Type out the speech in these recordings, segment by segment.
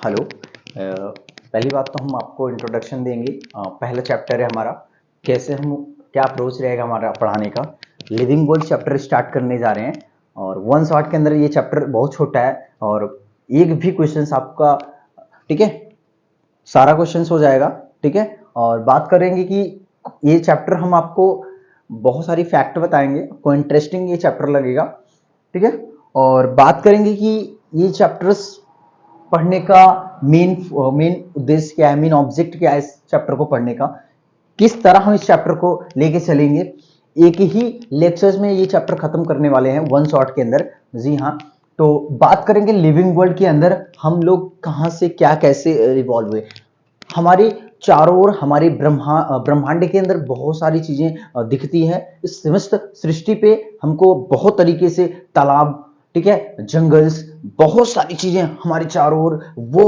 Hello. पहली बात तो हम आपको इंट्रोडक्शन देंगे। पहला चैप्टर है हमारा, कैसे हम क्या अप्रोच रहेगा हमारा पढ़ाने का। लिविंग वर्ल्ड चैप्टर स्टार्ट करने जा रहे हैं और 1 शॉट के अंदर ये चैप्टर बहुत छोटा है और एक भी क्वेश्चंस आपका, ठीक है, सारा क्वेश्चंस हो जाएगा, ठीक है। और बात करेंगे कि ये चैप्टर हम आपको बहुत सारी फैक्ट बताएंगे, आपको इंटरेस्टिंग ये चैप्टर लगेगा, ठीक है। और बात करेंगे कि ये चैप्टर्स पढ़ने का मेन उद्देश्य क्या है, मेन ऑब्जेक्ट क्या है इस चैप्टर को पढ़ने का, किस तरह हम इस चैप्टर को लेके चलेंगे। एक ही लेक्चर्स में ये चैप्टर खत्म करने वाले हैं 1 शॉट के अंदर। जी हाँ, तो बात करेंगे लिविंग वर्ल्ड के अंदर हम लोग कहां से क्या कैसे रिवॉल्व हुए। हमारे चारों ओर हमारे ब्रह्मांड के अंदर बहुत सारी चीजें दिखती हैं। इस समस्त सृष्टि पे हमको बहुत तरीके से तालाब, ठीक है, जंगल्स, बहुत सारी चीजें हमारे चारों ओर, वो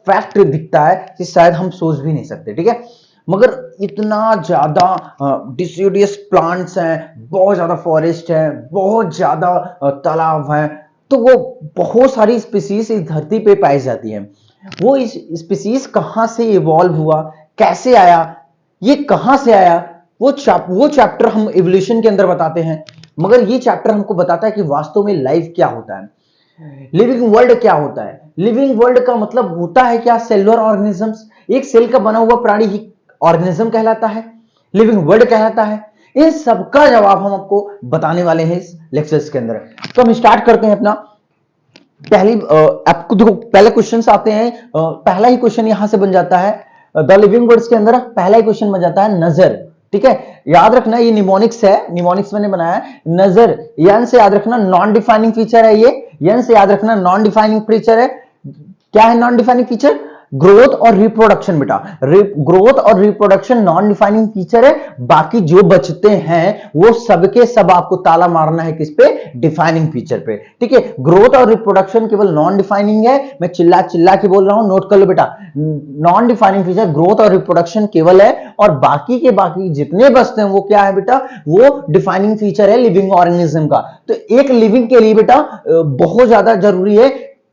फैक्ट दिखता है कि शायद हम सोच भी नहीं सकते, ठीक है। मगर इतना ज्यादा डिसिडियस प्लांट्स हैं, बहुत ज्यादा फॉरेस्ट है, बहुत ज्यादा तालाब हैं, तो वो बहुत सारी स्पीसीज इस धरती पे पाई जाती हैं। वो इस स्पीसीज कहां से इवॉल्व हुआ, कैसे आया, ये कहां से आया, वो चैप्टर हम इवोल्यूशन के अंदर बताते हैं। मगर ये चैप्टर हमको बताता है कि वास्तव में लाइफ क्या होता है, लिविंग वर्ल्ड क्या होता है। लिविंग वर्ल्ड का मतलब होता है क्या, सेलुलर ऑर्गेनिजम्स, एक सेल का बना हुआ प्राणी ही ऑर्गेनिज्म कहलाता है, लिविंग वर्ल्ड कहलाता है। इन सबका जवाब हम आपको बताने वाले हैं इस लेक्चर्स के अंदर। तो हम स्टार्ट करते हैं अपना आपको देखो पहले क्वेश्चंस आते हैं। पहला ही क्वेश्चन यहां से बन जाता है द लिविंग वर्ड्स के अंदर, पहला ही क्वेश्चन बन जाता है नजर, ठीक है। याद रखना ये निमोनिक्स है, निमोनिक्स मैंने बनाया है। नजर, यन से याद रखना नॉन डिफाइनिंग फीचर है, ये यन से याद रखना नॉन डिफाइनिंग फीचर है। क्या है नॉन डिफाइनिंग फीचर? ग्रोथ और रिप्रोडक्शन बेटा, ग्रोथ और रिप्रोडक्शन नॉन डिफाइनिंग फीचर है। बाकी जो बचते हैं वो सबके सब आपको ताला मारना है किस पे, डिफाइनिंग फीचर पे, ठीक है। ग्रोथ और रिप्रोडक्शन केवल नॉन डिफाइनिंग है, मैं चिल्ला चिल्ला के बोल रहा हूं, नोट कर लो बेटा। नॉन डिफाइनिंग फीचर ग्रोथ और रिप्रोडक्शन केवल है, और बाकी के बाकी जितने बचते हैं वो क्या है बेटा, वो डिफाइनिंग फीचर है लिविंग ऑर्गेनिज्म का। तो एक लिविंग के लिए बेटा बहुत ज्यादा जरूरी है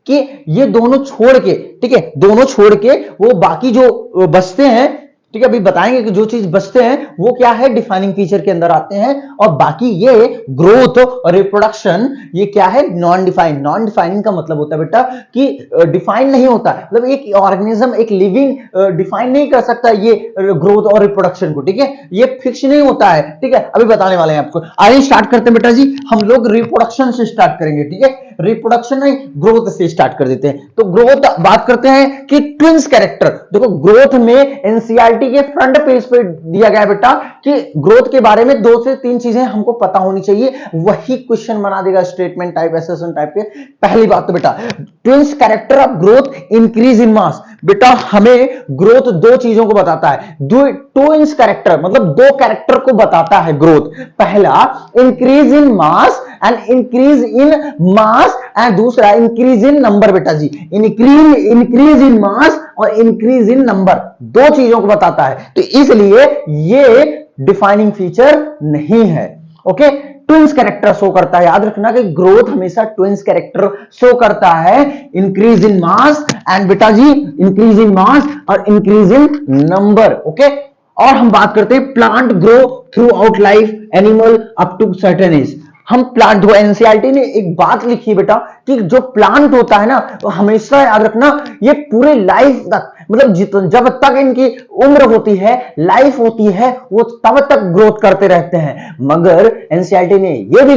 कि ये दोनों छोड़ के, ठीक है, दोनों छोड़ के वो बाकी जो बचते हैं, ठीक है, अभी बताएंगे कि जो चीज बचते हैं वो क्या है, डिफाइनिंग फीचर के अंदर आते हैं। और बाकी ये ग्रोथ और रिप्रोडक्शन ये क्या है, नॉन डिफाइंड। नॉन डिफाइनिंग का मतलब होता है बेटा कि डिफाइन नहीं होता, मतलब एक ऑर्गेनिज्म, एक लिविंग डिफाइन नहीं कर सकता ये ग्रोथ और रिप्रोडक्शन को, ठीक है, ये फिक्स नहीं होता है, ठीक है। अभी बताने वाले हैं आपको। आइए स्टार्ट करते हैं बेटा जी, हम लोग रिप्रोडक्शन से स्टार्ट करेंगे, ठीक है। रिप्रोडक्शन नहीं, ग्रोथ से स्टार्ट कर देते हैं। तो ग्रोथ बात करते हैं कि ट्विंस कैरेक्टर, देखो ग्रोथ में एनसीईआरटी के फ्रंट पेज पे दिया गया बेटा कि ग्रोथ के बारे में 2 से 3 चीजें हमको पता होनी चाहिए, वही क्वेश्चन बना देगा स्टेटमेंट टाइप, एसेसन टाइप के। पहली बात तो बेटा twins character of growth increase in mass, बेटा हमें ग्रोथ 2 चीजों को बताता है। ट्विंस कैरेक्टर मतलब 2 कैरेक्टर को बताता है ग्रोथ। पहला increase in mass and increase in mass, and दूसरा इंक्रीज इन नंबर बेटा जी, इंक्रीज इन मास और इंक्रीज इन नंबर, 2 चीजों को बताता है। तो इसलिए ये डिफाइनिंग फीचर नहीं है, ओके। ट्विंस कैरेक्टर शो करता है, याद रखना कि ग्रोथ हमेशा ट्विंस कैरेक्टर शो करता है, इंक्रीज इन मास एंड बेटा जी इंक्रीज इन मास और इंक्रीज इन नंबर, ओके। और हम बात करते हैं plant grow throughout life, animal up to certain age. हम प्लांट, जो एनसीईआरटी ने एक बात लिखी बेटा कि जो प्लांट होता है ना, तो हमेशा याद रखना ये पूरे लाइफ तक, मतलब जब तक इनकी उम्र होती है, लाइफ होती है, वो तब तक ग्रोथ करते रहते हैं। मगर एनसीईआरटी ने यह भी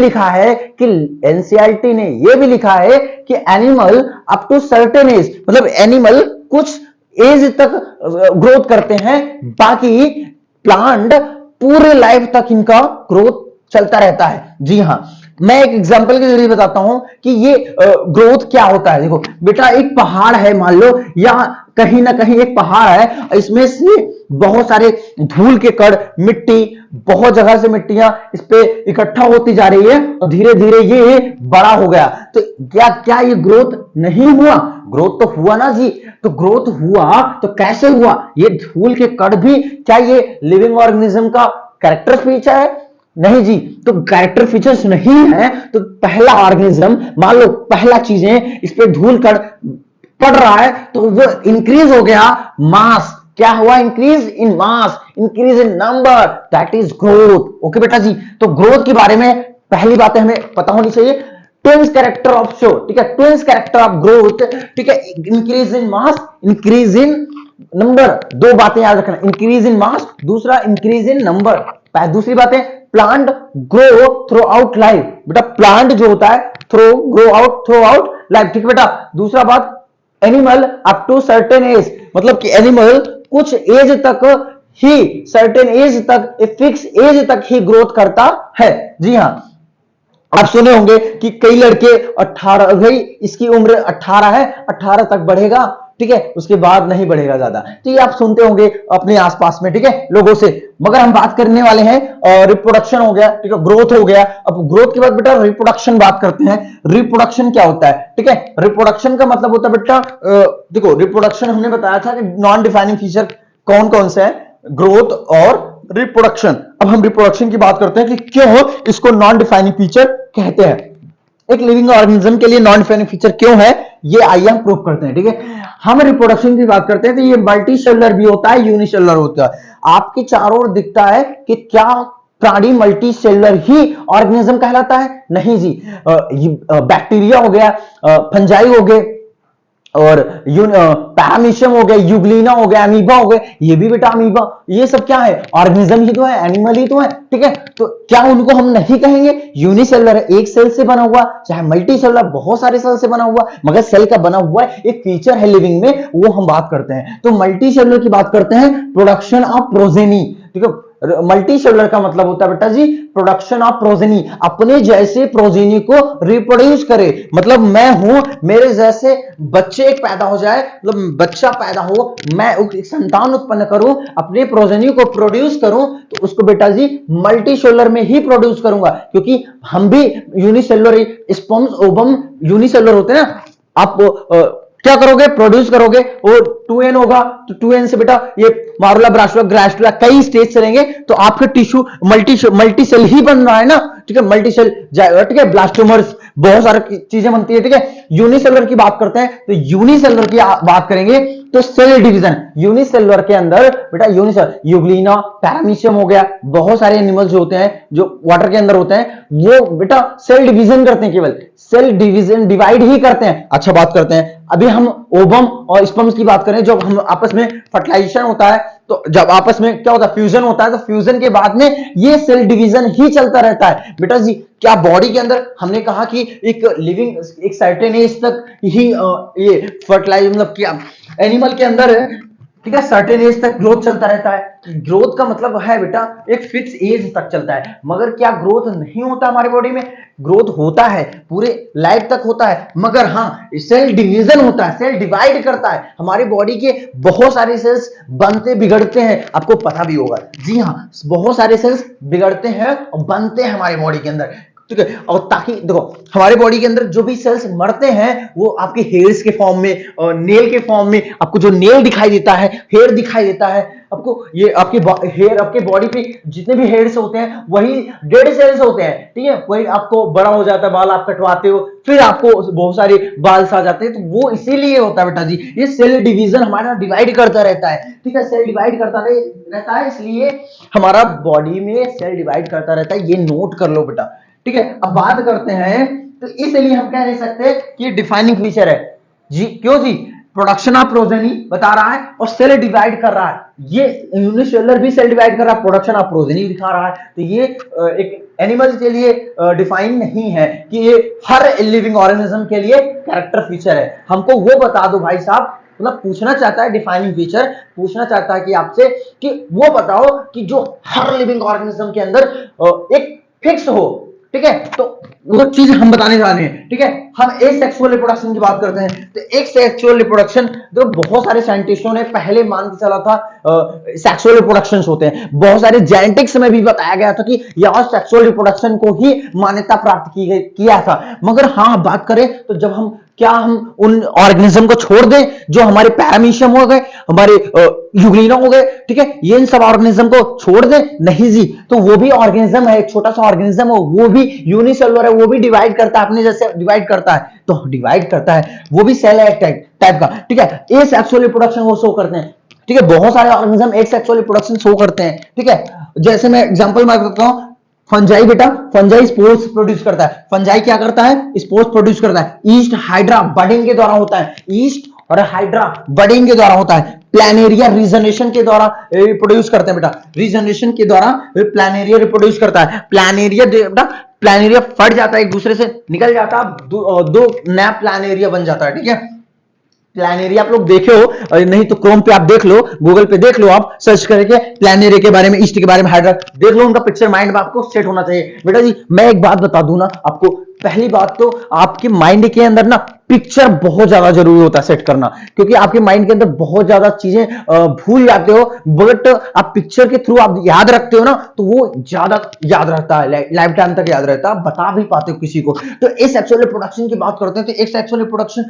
लिखा है कि animal up to certain age, मतलब एनिमल कुछ एज तक ग्रोथ करते हैं, बाकी प्लांट पूरे लाइफ तक इनका ग्रोथ चलता रहता है। जी हां, मैं एक एग्जांपल के जरिए बताता हूं कि ये ग्रोथ क्या होता है। देखो बेटा एक पहाड़ है, मान लो, या कहीं ना कहीं एक पहाड़ है, इसमें से बहुत सारे धूल के कण, मिट्टी, बहुत जगह से मिट्टियां इस पे इकट्ठा होती जा रही है और धीरे धीरे ये बड़ा हो गया। तो क्या ये ग्रोथ नहीं हुआ? ग्रोथ तो हुआ ना जी। तो ग्रोथ हुआ तो कैसे हुआ? ये धूल के कण भी क्या ये लिविंग ऑर्गेनिज्म का कैरेक्टर फीचर है? नहीं जी। तो कैरेक्टर फीचर्स नहीं है तो पहला ऑर्गेनिज्म, मान लो पहला चीजें इस पे धूल कण बढ़ रहा है तो वो इंक्रीज हो गया मास। क्या हुआ? Increase in mass, increase in number, that is growth. Okay बेटा जी, तो ग्रोथ के बारे में पहली बातें हमें पता होनी चाहिए। ट्विंस कैरेक्टर ऑफ शो, ठीक है, ट्विंस कैरेक्टर ऑफ ग्रोथ, ठीक है, increase in mass, increase in number. दो बातें याद रखना, इंक्रीज इन मास, दूसरा इंक्रीज इन नंबर। दूसरी बात है plant grow throughout life. बेटा प्लांट जो होता है grow out throughout life, ठीक है बेटा। दूसरा बात animal up to certain age, मतलब कि एनिमल कुछ एज तक ही, सर्टेन एज तक, एक फिक्स एज तक ही ग्रोथ करता है। जी हां, आप सुने होंगे कि कई लड़के 18, भाई इसकी उम्र 18 है, 18 तक बढ़ेगा, ठीक है, उसके बाद नहीं बढ़ेगा ज्यादा। तो ये आप सुनते होंगे अपने आसपास में, ठीक है, लोगों से। मगर हम बात करने वाले हैं रिप्रोडक्शन हो गया, ठीक है, ग्रोथ हो गया। अब ग्रोथ के बाद बेटा रिप्रोडक्शन बात करते हैं। रिप्रोडक्शन क्या होता है? ठीक है, रिप्रोडक्शन का मतलब होता है बेटा, देखो रिप्रोडक्शन हमने बताया था कि नॉन डिफाइनिंग फीचर कौन कौन से हैं, ग्रोथ और रिप्रोडक्शन। अब हम रिप्रोडक्शन की बात करते हैं कि क्यों इसको नॉन डिफाइनिंग फीचर कहते हैं। एक लिविंग ऑर्गेनिज्म के लिए नॉन डिफाइनिंग फीचर क्यों है, ये आइए हम प्रूव करते हैं। ठीक है, हम रिप्रोडक्शन की बात करते हैं तो ये मल्टी सेलुलर भी होता है, यूनिसेलुलर होता है। आपके चारों ओर दिखता है कि क्या प्राणी मल्टी सेलुलर ही ऑर्गेनिज्म कहलाता है? नहीं जी, बैक्टीरिया हो गया, फंजाई हो गए, और पैरामीशियम हो गया, यूग्लिना हो गया, अमीबा हो गए, ये भी बेटा अमीबा, ये सब क्या है? ऑर्गेनिज्म ही तो है, एनिमल ही तो है। ठीक है, तो क्या उनको हम नहीं कहेंगे यूनिसेलुलर है, एक सेल से बना हुआ, चाहे मल्टी सेलुलर बहुत सारे सेल से बना हुआ, मगर सेल का बना हुआ है, एक फीचर है लिविंग में, वो हम बात करते हैं। तो मल्टी सेलुलर की बात करते हैं, प्रोडक्शन ऑफ प्रोजेनी। ठीक है, मल्टी सेलुलर का मतलब होता है बेटा जी प्रोडक्शन ऑफ प्रोजेनी, अपने जैसे प्रोजेनी को रिप्रोड्यूस करे। मतलब मैं हूं, मेरे जैसे बच्चे एक पैदा हो जाए, मतलब बच्चा पैदा हो, मैं एक संतान उत्पन्न करूं, अपने प्रोजेनी को प्रोड्यूस करूं, तो उसको बेटा जी मल्टी सेलुलर में ही प्रोड्यूस करूंगा, क्योंकि हम भी यूनिसेलुलर, स्पर्म्स ओवम यूनिसेलुलर होते हैं ना। आप क्या करोगे? प्रोड्यूस करोगे, और 2n होगा, तो 2n से बेटा ये मारुला, ब्रास्टुला, ग्रास्टुला कई स्टेज चलेंगे, तो आपके टिश्यू मल्टी सेल ही बन रहा है ना। ठीक है, मल्टी सेल, ठीक है, ब्लास्टोमर्स, बहुत सारी चीजें बनती है। ठीक है, यूनिसेलुलर की बात करते हैं, तो यूनिसेलुलर की बात करेंगे तो सेल डिवीजन, यूनिसेलुलर के अंदर बेटा यूनिसेलुलर, यूग्लिना, पैरामीशियम हो गया, बहुत सारे एनिमल्स जो होते हैं जो वाटर के अंदर होते हैं, वो बेटा सेल डिवीजन करते हैं, केवल सेल डिवीजन, डिवाइड ही करते हैं। अच्छा, बात करते हैं अभी हम ओवम और स्पर्म्स की बात करें, जब हम आपस में फर्टिलाइजेशन होता है, तो जब आपस में क्या होता है? फ्यूजन होता है, तो फ्यूजन के बाद में ये सेल डिवीजन ही चलता रहता है। बेटा जी क्या बॉडी के अंदर हमने कहा कि एक लिविंग, एक सर्टेन एज तक ही ये फर्टिलाइज, मतलब क्या एनिमल के अंदर है, ठीक है, सर्टेन एज तक ग्रोथ चलता रहता है। ग्रोथ का मतलब है बेटा एक फिक्स एज तक चलता है। मगर क्या ग्रोथ नहीं होता हमारे बॉडी में? ग्रोथ होता है, पूरे लाइफ तक होता है, मगर हाँ सेल डिवीजन होता है, सेल डिवाइड करता है। हमारी बॉडी के बहुत सारे सेल्स बनते बिगड़ते हैं, आपको पता भी होगा। जी हाँ, बहुत सारे सेल्स बिगड़ते हैं और बनते हैं हमारी बॉडी के अंदर। ठीक है, और ताकि देखो हमारे बॉडी के अंदर जो भी सेल्स मरते हैं वो आपके हेयर्स के फॉर्म में और नेल के फॉर्म में, आपको जो नेल दिखाई देता है, हेयर दिखाई देता है आपको, ये आपके हेयर, आपके बॉडी पे जितने भी हेयर्स होते हैं वही डेड सेल्स होते हैं। ठीक है, वही आपको बड़ा हो जाता है, बाल आप कटवाते हो, फिर आपको बहुत सारे बाल आ जाते हैं, तो वो इसीलिए होता है बेटा जी, ये सेल डिवीजन हमारा डिवाइड करता रहता है। ठीक है, सेल डिवाइड करता रहता है, इसलिए हमारा बॉडी में सेल डिवाइड करता रहता है, ये नोट कर लो बेटा। ठीक है, अब बात करते हैं, तो इसलिए हम कह नहीं सकते कि डिफाइनिंग फीचर है जी। क्यों जी? प्रोडक्शन ऑफ प्रोजेनी बता रहा है और सेल डिवाइड कर रहा है। ये यूनिसेलुलर भी सेल डिवाइड कर रहा है, प्रोडक्शन ऑफ प्रोजेनी दिखा रहा है। तो ये एक एनिमल के लिए डिफाइन नहीं है कि ये हर लिविंग ऑर्गेनिज्म के लिए कैरेक्टर फीचर है। हमको वो बता दो भाई साहब, मतलब पूछना चाहता है डिफाइनिंग फीचर, पूछना चाहता है कि आपसे कि वो बताओ कि जो हर लिविंग ऑर्गेनिज्म के अंदर एक फिक्स हो। ठीक है, तो वो चीज हम बताने जा रहे हैं। ठीक है, हम एक सेक्सुअल रिप्रोडक्शन की बात करते हैं, तो एक सेक्सुअल रिप्रोडक्शन जो बहुत सारे साइंटिस्टों ने पहले मान के चला था सेक्सुअल रिप्रोडक्शन होते हैं। बहुत सारे जेनेटिक्स में भी बताया गया था कि यह सेक्सुअल रिप्रोडक्शन को ही मान्यता प्राप्त किया था। मगर हाँ बात करें तो जब हम क्या हम उन ऑर्गेनिज्म को छोड़ दें जो हमारे पैरामीशियम हो गए, हमारे यूग्लिना हो गए, ठीक है, ये इन सब ऑर्गेनिज्म को छोड़ दें? नहीं जी, तो वो भी ऑर्गेनिज्म है, एक छोटा सा ऑर्गेनिज्म हो, वो भी यूनिसेलुलर है, वो भी डिवाइड करता है, अपने जैसे डिवाइड करता है, तो डिवाइड करता है, वो भी सेल है टाइप का, ठीक है। ए सेक्सुअल रिप्रोडक्शन वो शो करते हैं, ठीक है, बहुत सारे ऑर्गेनिज्म एक सेक्सुअल रिप्रोडक्शन शो करते हैं, ठीक है। जैसे मैं एग्जांपल मार देता हूं, फंजाई बेटा, फंजाई स्पोर्स प्रोड्यूस करता है, फंजाई क्या करता है? स्पोर्स प्रोड्यूस करता है, ईस्ट हाइड्रा बडिंग के द्वारा होता है, ईस्ट और हाइड्रा बडिंग के द्वारा होता है, प्लानेरिया रीजनरेशन के द्वारा रिप्रोड्यूस करते हैं बेटा, रीजनरेशन के द्वारा प्लानेरिया रिप्रोड्यूस करता है, प्लानेरिया बेटा, प्लानेरिया फट जाता है, एक दूसरे से निकल जाता है, दो नया प्लानेरिया बन जाता है, ठीक है। प्लानेरिया आप लोग देखे हो, नहीं तो क्रोम पे आप देख लो, गूगल पे देख लो, आप सर्च करके प्लानेरिया के बारे में, ईस्ट के बारे में, हाइड्रा देख लो, उनका पिक्चर माइंड में आपको सेट होना चाहिए। बेटा जी मैं एक बात बता दूं ना आपको, पहली बात तो आपके माइंड के अंदर ना पिक्चर बहुत ज्यादा जरूरी होता है सेट करना, क्योंकि आपके माइंड के अंदर बहुत ज्यादा चीजें भूल जाते हो, बट आप पिक्चर के थ्रू आप याद रखते हो ना, तो वो ज्यादा याद रहता है, लाइफ टाइम तक याद रहता है, बता भी पाते हो किसी को। तो इस सेक्सुअल रिप्रोडक्शन की बात करते हैं, तो एक सेक्सुअल रिप्रोडक्शन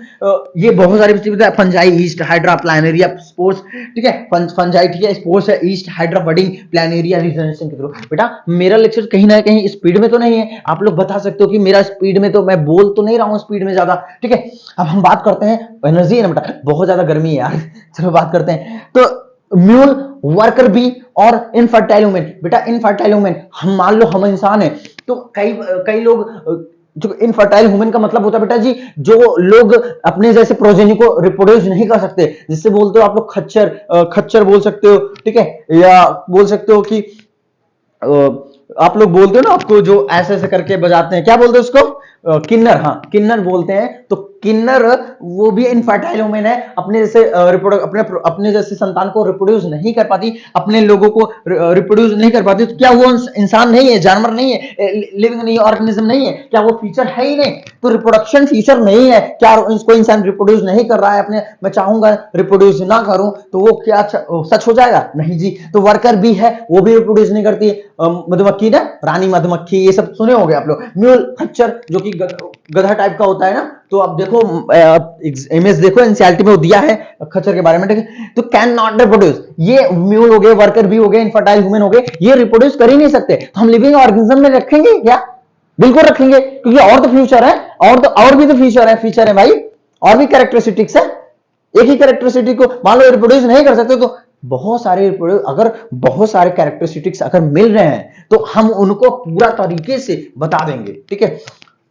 ये बहुत सारी fungi, east hydra, Planaria, spores, ठीक है, फंजाई, ठीक है, स्पोर्स है, east hydra budding, Planaria regeneration के थ्रू। बेटा मेरा लेक्चर कहीं ना कहीं स्पीड में तो नहीं है, आप लोग बता सकते हो कि मेरा स्पीड में, तो मैं बोल तो नहीं रहा हूं स्पीड में ज्यादा, ठीक है। अब हम बात करते हैं, एनर्जी है ना बेटा, बहुत ज्यादा गर्मी है यार, चलो बात करते हैं। तो म्यूल, वर्कर बी और इनफर्टाइल वुमेन, बेटा इनफर्टाइल वुमेन, हम मान लो हम इंसान है, तो कई लोग, जो इनफर्टाइल वुमेन का मतलब होता है बेटा जी, जो लोग अपने जैसे प्रोजेनी को रिप्रोड्यूस नहीं कर सकते, जिससे बोलते हो आप लोग खच्चर बोल सकते हो, ठीक है, या बोल सकते हो कि आप लोग बोलते हो ना, आपको जो ऐसे ऐसे करके बजाते हैं, क्या बोलते हैं उसको? किन्नर, हाँ किन्नर बोलते हैं। तो किन्नर वो भी इनफर्टाइल वुमेन है, अपने जैसे अपने जैसे संतान को रिप्रोड्यूस नहीं कर पाती, अपने लोगों को रिप्रोड्यूस नहीं कर पाती, तो क्या वो इंसान नहीं है, जानवर नहीं है, लिविंग नहीं है, ऑर्गेनिज्म नहीं है, क्या वो फीचर है ही नहीं? तो रिप्रोडक्शन फीचर नहीं है, क्या कोई इंसान रिप्रोड्यूस नहीं कर रहा है अपने, मैं चाहूंगा रिप्रोड्यूस ना करूं, तो वो क्या सच हो जाएगा? नहीं जी। तो वर्कर भी है, वो भी रिप्रोड्यूस नहीं करती, मधुमक्खी ना, रानी मधुमक्खी, ये सब सुने होंगे आप लोग। म्यूल, खच्चर, जो कि गधा टाइप का होता है ना, तो आप देखो इमेज देखो, एनसीईआरटी में दिया है खच्चर के बारे में, ठीक है। तो कैन नॉट रिप्रोड्यूस, ये म्यूल हो गए, वर्कर भी हो गए, इनफर्टाइल वुमेन हो गए, ये रिप्रोड्यूस कर ही नहीं सकते, तो हम लिविंग ऑर्गेनिज्म में रखेंगे क्या? बिल्कुल रखेंगे, क्योंकि और तो फ्यूचर है, और भी तो फीचर है भाई, और भी कैरेक्टरिस्टिक्स है। एक ही कैरेक्टरिस्टिक को मान लो रिप्रोड्यूस नहीं कर सकते, तो बहुत सारे अगर बहुत सारे कैरेक्टरिस्टिक्स अगर मिल रहे हैं, तो हम उनको पूरा तरीके से बता देंगे, ठीक है,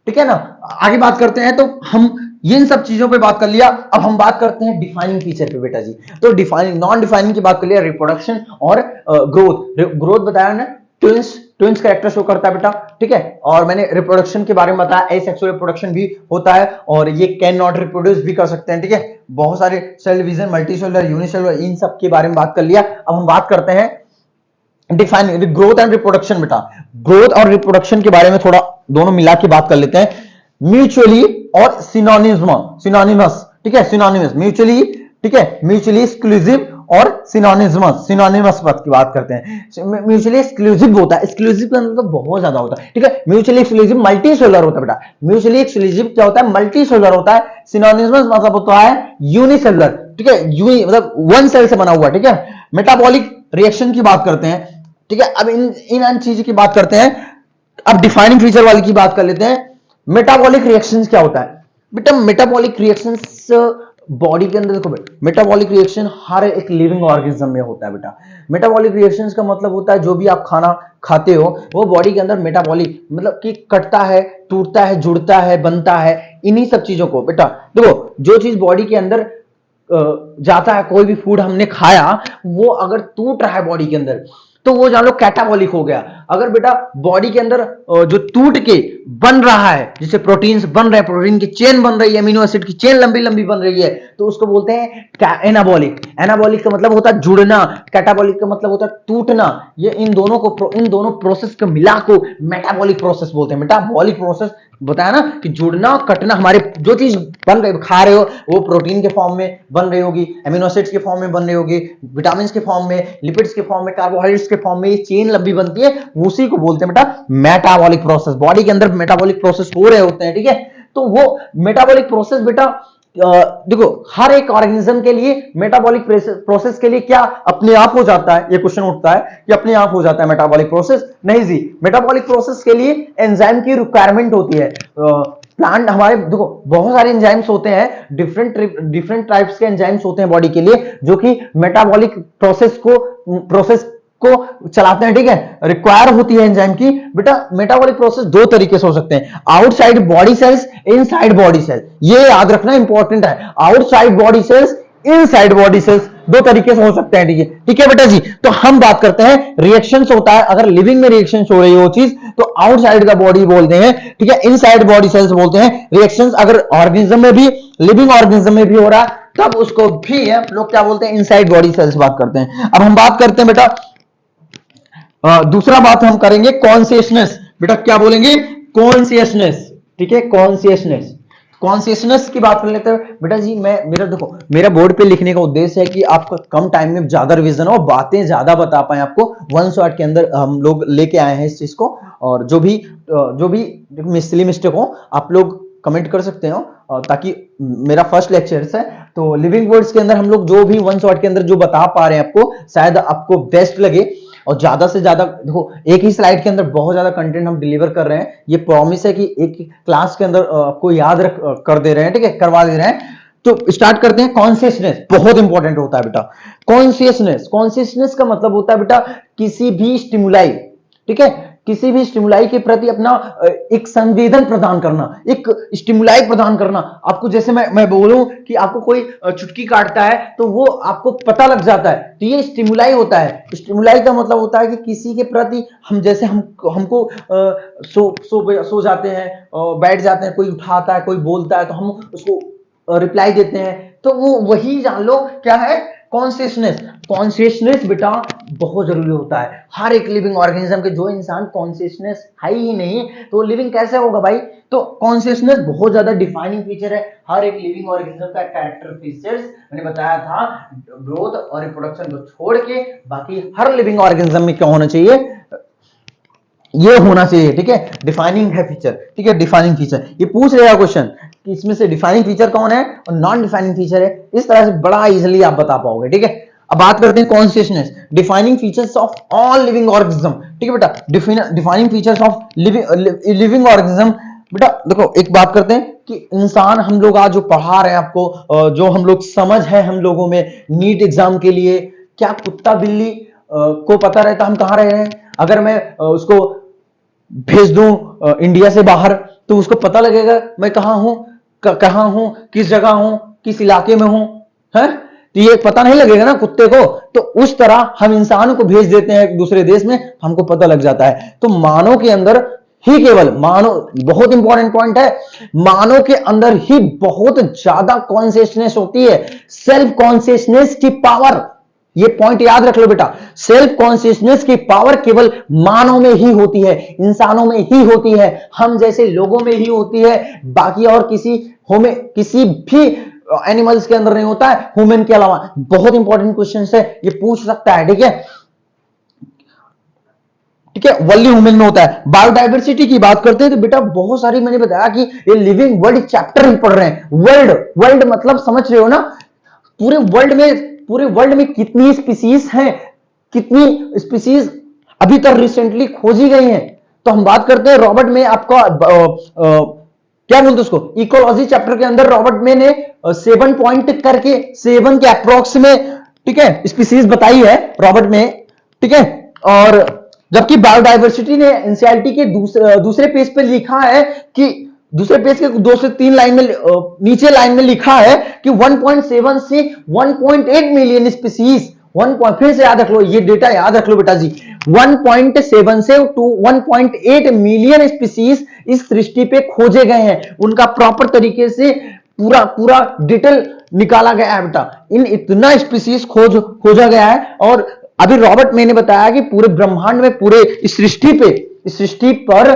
ठीक है ना। आगे बात करते हैं, तो हम इन सब चीजों पे बात कर लिया, अब हम बात करते हैं डिफाइनिंग फीचर पे बेटा जी। तो डिफाइनिंग, नॉन डिफाइनिंग की बात कर लिया, रिप्रोडक्शन और ग्रोथ बताया ना, ट्विंस कैरेक्टर शो करता है बेटा, ठीक है। और मैंने रिप्रोडक्शन के बारे में बताया, एसेक्सुअल रिप्रोडक्शन भी होता है, और ये कैन नॉट रिप्रोड्यूस भी कर सकते हैं, ठीक है। बहुत सारे सेल डिवीजन, मल्टीसेलुलर, यूनिसेलुलर, इन सब के बारे में बात कर लिया। अब हम बात करते हैं डिफाइन ग्रोथ एंड रिप्रोडक्शन बेटा। ग्रोथ और रिप्रोडक्शन के बारे में थोड़ा दोनों मिला के बात कर लेते हैं, म्यूचुअली और सिनोनिमस, ठीक है, सिनोनिमस, म्यूचुअली, ठीक है, म्यूचुअली एक्सक्लूसिव और सिनोनिमस बात की बात करते हैं। म्यूचुअली एक्सक्लूसिव होता है, एक्सक्लूसिव का मतलब बहुत ज्यादा होता है, ठीक है। म्यूचुअली एक्सक्लूसिव मल्टी सेलुलर होता है बेटा, म्यूचुअली एक्सक्लूसिव क्या होता है? मल्टी सेलुलर होता है। सिनोनिमस मतलब होता है यूनिसेलुलर, ठीक है, मतलब वन सेल से बना हुआ, ठीक है। मेटाबॉलिक रिएक्शन की बात करते हैं, ठीक है। अब इन चीजों की बात करते हैं, अब डिफाइनिंग फीचर वाली की बात कर लेते हैं। मेटाबॉलिक रिएक्शंस क्या होता है बेटा? मेटाबॉलिक रिएक्शंस बॉडी के अंदर, देखो मेटाबॉलिक रिएक्शन हर एक लिविंग ऑर्गेनिज्म में होता है बेटा। मेटाबॉलिक रिएक्शंस का मतलब होता है जो भी आप खाना खाते हो वो बॉडी के अंदर मेटाबॉलिक मतलब कि कटता है, टूटता है, जुड़ता है, बनता है, इन्हीं सब चीजों को बेटा। देखो जो चीज बॉडी के अंदर जाता है, कोई भी फूड हमने खाया, वो अगर टूट रहा है बॉडी के अंदर, तो वो जान लो कैटाबॉलिक हो गया। अगर बेटा बॉडी के अंदर जो टूट के बन रहा है, जैसे प्रोटीन्स बन रहे हैं, प्रोटीन की चेन बन रही है, अमीनो एसिड की चेन लंबी लंबी बन रही है, तो उसको बोलते हैं एनाबॉलिक। एनाबॉलिक का मतलब होता है जुड़ना, कैटाबॉलिक का मतलब होता है टूटना। ये इन दोनों प्रोसेस को मिला को मेटाबॉलिक प्रोसेस बोलते हैं। मेटाबॉलिक प्रोसेस बताया ना कि जुड़ना, कटना, हमारे जो चीज बन रही खा रहे हो वो प्रोटीन के फॉर्म में बन रही होगी, अमीनो एसिड्स के फॉर्म में बन रही होगी, विटामिन के फॉर्म में, लिपिड्स के फॉर्म में, कार्बोहाइड्रेट्स के फॉर्म में, ये चेन लंबी बनती है, उसी को बोलते हैं बेटा मेटाबॉलिक प्रोसेस। बॉडी के अंदर मेटाबॉलिक प्रोसेस हो रहे होते हैं, ठीक है। तो वो मेटाबॉलिक प्रोसेस बेटा देखो हर एक ऑर्गेनिज्म के लिए मेटाबॉलिक प्रोसेस के लिए क्या अपने आप हो जाता है, ये क्वेश्चन उठता है कि अपने आप हो जाता है मेटाबॉलिक प्रोसेस? नहीं जी, मेटाबॉलिक प्रोसेस के लिए एंजाइम की रिक्वायरमेंट होती है। प्लांट हमारे देखो बहुत सारे एंजाइम्स होते हैं, डिफरेंट टाइप्स के एंजाइम्स होते हैं बॉडी के लिए जो कि मेटाबॉलिक प्रोसेस को चलाते हैं, ठीक है। रिक्वायर होती है एंजाइम की। बेटा मेटाबॉलिक प्रोसेस दो तरीके से हो सकते हैं, outside body cells, inside body cells. ये याद रखना इंपॉर्टेंट है, outside body cells, inside body cells, दो तरीके से हो सकते हैं, ठीक है। ठीक है बेटा जी, तो हम बात करते हैं रिएक्शंस होता है, अगर लिविंग में रिएक्शंस हो रही हो चीज तो आउटसाइड का बॉडी बोलते हैं, ठीक है, इनसाइड बॉडी सेल्स बोलते हैं। रिएक्शंस अगर ऑर्गेनिज्म में भी, लिविंग ऑर्गेनिज्म में भी हो रहा है तब उसको भी लोग क्या बोलते हैं, इनसाइड बॉडी सेल्स बात करते हैं। अब हम बात करते हैं बेटा दूसरा बात हम करेंगे कॉन्शियसनेस। बेटा क्या बोलेंगे, कॉन्शियसनेस, ठीक है, कॉन्शियसनेस। कॉन्शियसनेस की बात कर लेते हैं बेटा जी। मेरा बोर्ड पे लिखने का उद्देश्य है कि आपका कम टाइम में ज्यादा रिवीजन हो, बातें ज्यादा बता पाए आपको। वन शॉट के अंदर हम लोग लेके आए हैं इस चीज को, और जो भी मिस्टेक हो आप लोग कमेंट कर सकते हो, ताकि मेरा फर्स्ट लेक्चर है तो लिविंग वर्ड्स के अंदर हम लोग जो भी वन शॉट के अंदर जो बता पा रहे हैं आपको शायद आपको बेस्ट लगे। और ज्यादा से ज्यादा देखो एक ही स्लाइड के अंदर बहुत ज्यादा कंटेंट हम डिलीवर कर रहे हैं, ये प्रॉमिस है कि एक क्लास के अंदर आपको याद कर दे रहे हैं, ठीक है, करवा दे रहे हैं। तो स्टार्ट करते हैं। कॉन्शियसनेस बहुत इंपॉर्टेंट होता है बेटा। कॉन्शियसनेस का मतलब होता है बेटा किसी भी स्टिमुलाई, ठीक है, किसी भी स्टिमुलाई के प्रति अपना एक संवेदन प्रदान करना, एक स्टिमुलाई प्रदान करना। आपको जैसे मैं बोलूं कि आपको कोई चुटकी काटता है तो वो आपको पता लग जाता है, तो ये स्टिमुलाई होता है। स्टिमुलाई का मतलब होता है कि किसी के प्रति हम जैसे हमको सो जाते हैं, बैठ जाते हैं, कोई उठाता है, कोई बोलता है तो हम उसको रिप्लाई देते हैं, तो वो वही जान लो क्या है, कॉन्शियसनेस। कॉन्शियसनेस बेटा बहुत जरूरी होता है हर एक लिविंग ऑर्गेनिज्म के। जो इंसान कॉन्शियसनेस है ही नहीं तो लिविंग कैसे होगा भाई? तो कॉन्शियसनेस बहुत ज्यादा डिफाइनिंग फीचर है हर एक लिविंग ऑर्गेनिज्म का। कैरेक्टर फीचर्स मैंने बताया था, ग्रोथ और रिप्रोडक्शन को छोड़ के बाकी हर लिविंग ऑर्गेनिज्म में क्या होना चाहिए, ये होना चाहिए, ठीक है, डिफाइनिंग है फीचर, ठीक है, डिफाइनिंग फीचर। ये पूछ रहेगा क्वेश्चन कि इसमें से डिफाइनिंग फीचर कौन है और नॉन डिफाइनिंग फीचर है, इस तरह से बड़ा इजीली आप बता पाओगे, ठीक है। अब बात करते हैं consciousness, defining features of all living organism, ठीक है बेटा, defining features of living organism. बेटा देखो एक बात करते हैं कि इंसान, हम लोग आज जो पढ़ा रहे हैं आपको, जो हम लोग समझ है हम लोगों में नीट एग्जाम के लिए, क्या कुत्ता बिल्ली को पता रहता हम कहाँ रह रहे हैं? अगर मैं उसको भेज दूं इंडिया से बाहर तो उसको पता लगेगा मैं कहां हूं, किस जगह हूं, किस इलाके में हूं, है? तो ये पता नहीं लगेगा ना कुत्ते को। तो उस तरह हम इंसान को भेज देते हैं दूसरे देश में, हमको पता लग जाता है। तो मानव के अंदर ही केवल बहुत इंपॉर्टेंट पॉइंट है, मानव के अंदर ही बहुत ज्यादा कॉन्शियसनेस होती है। सेल्फ कॉन्शियसनेस की पावर, ये पॉइंट याद रख लो बेटा, सेल्फ कॉन्शियसनेस की पावर केवल मानव में ही होती है, इंसानों में ही होती है, हम जैसे लोगों में ही होती है, बाकी और किसी भी एनिमल्स के अंदर नहीं होता है, ह्यूमन के अलावा। बहुत इंपॉर्टेंट क्वेश्चन है, ये पूछ सकता है, ठीक है, ठीक है, वनली ह्यूमन में होता है। बायोडाइवर्सिटी की बात करते हैं तो बेटा बहुत सारी, मैंने बताया कि ये लिविंग वर्ल्ड चैप्टर ही पढ़ रहे हैं। वर्ल्ड मतलब समझ रहे हो ना, पूरे वर्ल्ड में कितनी स्पीसीज हैं, कितनी स्पीसीज अभी तक रिसेंटली खोजी गई हैं। तो हम बात करते हैं रॉबर्ट में, आपका क्या बोलते उसको, इकोलॉजी चैप्टर के अंदर रॉबर्ट में ने 7 पॉइंट करके 7 के अप्रोक्स में, ठीक है, स्पीसीज बताई है रॉबर्ट में, ठीक है। और जबकि बायोडाइवर्सिटी ने एनसीईआरटी के दूसरे पेज पे लिखा है कि, दूसरे पेज के 2 से 3 लाइन में नीचे लाइन में लिखा है कि 1.7 से 1.8 मिलियन स्पीसीज, फिर से याद रख लो, ये डेटा याद रख लो बेटा जी, 1.7 से 1.8 मिलियन स्पीसीज इस सृष्टि पे खोजे गए हैं। उनका प्रॉपर तरीके से पूरा डिटेल निकाला गया है बेटा। इतना स्पीसीज खोजा गया है। और अभी रॉबर्ट मैंने बताया कि पूरे ब्रह्मांड में, पूरे इस सृष्टि पर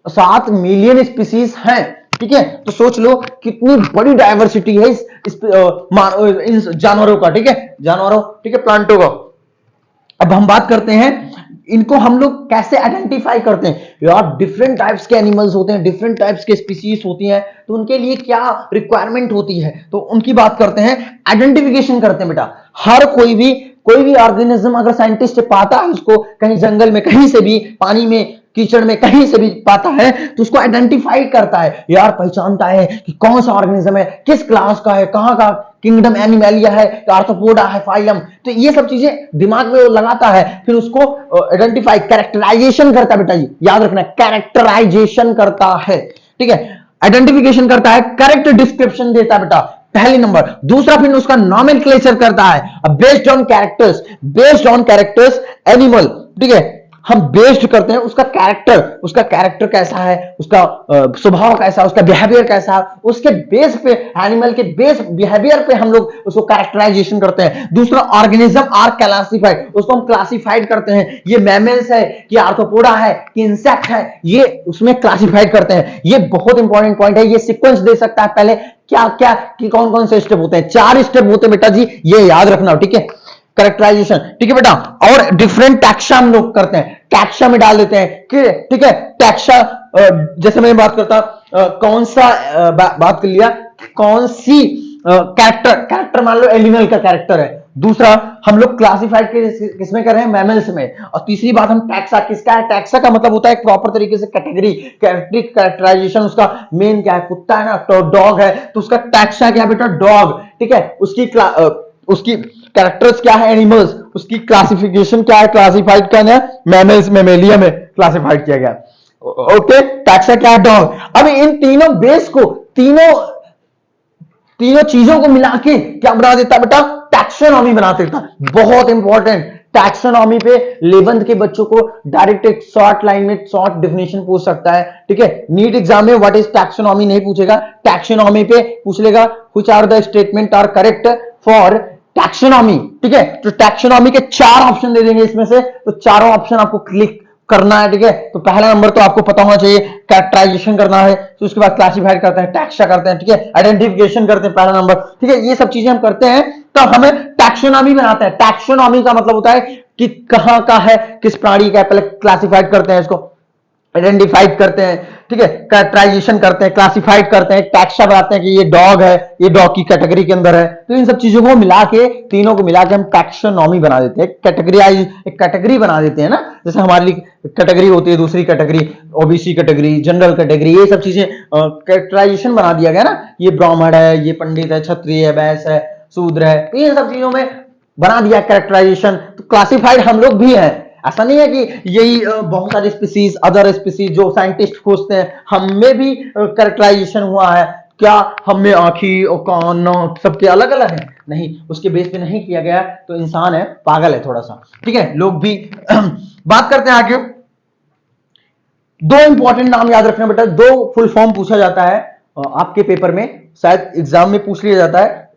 7 मिलियन स्पीसीज हैं, ठीक है। तो सोच लो कितनी बड़ी डायवर्सिटी है इन जानवरों का, ठीक है, ठीक है, प्लांटों का। अब हम बात करते हैं इनको हम लोग कैसे आइडेंटिफाई करते हैं यार? डिफरेंट टाइप्स के एनिमल्स होते हैं, डिफरेंट टाइप्स के स्पीसीज होती हैं, तो उनके लिए क्या रिक्वायरमेंट होती है, तो उनकी बात करते हैं, आइडेंटिफिकेशन करते हैं बेटा। हर कोई भी ऑर्गेनिज्म अगर साइंटिस्ट पाता है उसको, कहीं जंगल में, कहीं से भी, पानी में, कीचड़ में, कहीं से भी पाता है, तो उसको आइडेंटिफाई करता है यार, पहचानता है कि कौन सा ऑर्गेनिज्म है, किस क्लास का है, कहां का किंगडम एनिमलिया है, आर्थ्रोपोडा है, फाइलम। तो ये सब चीजें दिमाग में वो लगाता है, फिर उसको आइडेंटिफाई, कैरेक्टराइजेशन करता है बेटा जी, याद रखना, कैरेक्टराइजेशन करता है, ठीक है। आइडेंटिफिकेशन करता है, करेक्ट डिस्क्रिप्शन देता है बेटा, पहली नंबर। दूसरा फिर उसका नॉमेनक्लेचर करता है, बेस्ड ऑन कैरेक्टर्स एनिमल, ठीक है। हम बेस्ड करते हैं उसका कैरेक्टर कैसा है, उसका स्वभाव कैसा है, उसका बिहेवियर कैसा है, उसके बेस पे, एनिमल के बेस बिहेवियर पे हम लोग उसको कैरेक्टराइजेशन करते हैं। दूसरा, ऑर्गेनिज्म आर क्लासिफाइड, उसको हम क्लासिफाइड करते हैं, ये मैमल्स है कि आर्थ्रोपोडा है कि इंसेक्ट है, ये उसमें क्लासिफाइड करते हैं। ये बहुत इंपॉर्टेंट पॉइंट है, ये सीक्वेंस दे सकता है पहले क्या क्या कि कौन कौन से स्टेप होते हैं, 4 स्टेप होते हैं बेटा जी, ये याद रखना, ठीक है। करेक्टराइजेशन, ठीक है बेटा। और डिफरेंट टैक्सा हम लोग करते हैं, टैक्सा में डाल देते हैं कि, ठीक है, टैक्सा, जैसे मैं बात करता कौन सा बात कर लिया, कौन सी कैरेक्टर मान लो एनिमल का कैरेक्टर है। दूसरा, हम लोग क्लासिफाइड किसमें कर रहे हैं, मैमल्स में। और तीसरी बात, हम टैक्सा, किसका है, टैक्सा का मतलब होता है प्रॉपर तरीके से कैटेगरी, कैरेक्टराइजेशन, उसका मेन क्या है, कुत्ता है ना, तो डॉग है, तो उसका टैक्सा क्या है बेटा, डॉग, ठीक है। उसकी कैरेक्टर्स क्या है, एनिमल्स, उसकी क्लासिफिकेशन क्या है, क्लासिफाइड क्या है, मैमल्स, मेमेलिया में क्लासिफाइड किया गया, ओके। टैक्सा क्या है, डॉग। अब इन तीनों बेस को, तीनों चीजों को मिला के क्या बना देता है बेटा, टैक्सोनॉमी बना देता है। बहुत इंपॉर्टेंट, टैक्सोनॉमी पे 11th के बच्चों को डायरेक्ट एक शॉर्ट लाइन में शॉर्ट डेफिनेशन पूछ सकता है, ठीक है। नीट एग्जाम में व्हाट इज टैक्सोनॉमी नहीं पूछेगा, टैक्सोनॉमी पे पूछ लेगा which are the statement are correct for taxonomy, ठीक है। तो टैक्सोनॉमी के 4 ऑप्शन दे देंगे इसमें से, तो चारों ऑप्शन आपको क्लिक करना है, ठीक है। तो पहला नंबर तो आपको पता होना चाहिए, कैरेक्टराइजेशन करना है, तो उसके बाद क्लासिफाइड करते हैं, टैक्सा करते हैं, ठीक है, आइडेंटिफिकेशन करते हैं, पहला नंबर, ठीक है। ये सब चीजें हम करते हैं, तब हमें टैक्सोनॉमी बनाते हैं। टैक्सोनॉमी का मतलब होता है कि कहां का है, किस प्राणी का है, पहले क्लासिफाइड करते हैं, इसको आइडेंटिफाइड करते हैं, ठीक है, कैरेक्टराइजेशन करते हैं, क्लासिफाइड करते हैं, टैक्सा बनाते हैं कि ये डॉग है, ये डॉग की कैटेगरी के अंदर है। तो इन सब चीजों को मिला के, तीनों को मिला के हम टैक्सोनॉमी बना देते हैं, एक कैटेगरी बना देते हैं ना। जैसे हमारे लिए कैटेगरी होती है, दूसरी category OBC category, general category, ये सब चीजें कैरेक्टराइजेशन बना दिया गया ना। ये ब्राह्मण है, ये पंडित है, क्षत्रिय है, वैश्य है, शूद्र है, तो इन सब चीजों में बना दिया कैरेक्टराइजेशन। तो क्लासिफाइड हम लोग भी हैं, ऐसा नहीं है कि यही बहुत सारे स्पीसीज, अदर स्पीसीज जो साइंटिस्ट खोजते हैं, हम में भी कैरेक्टराइजेशन हुआ है क्या, हम में आंखी और कान सबके अलग अलग है, नहीं, उसके बेस पे नहीं किया गया, तो इंसान है, पागल है थोड़ा सा, ठीक है। लोग भी बात करते हैं आगे। 2 इंपॉर्टेंट नाम याद रखना बेटा, 2 फुल फॉर्म पूछा जाता है आपके पेपर में, शायद एग्जाम में पूछ लिया जाता है,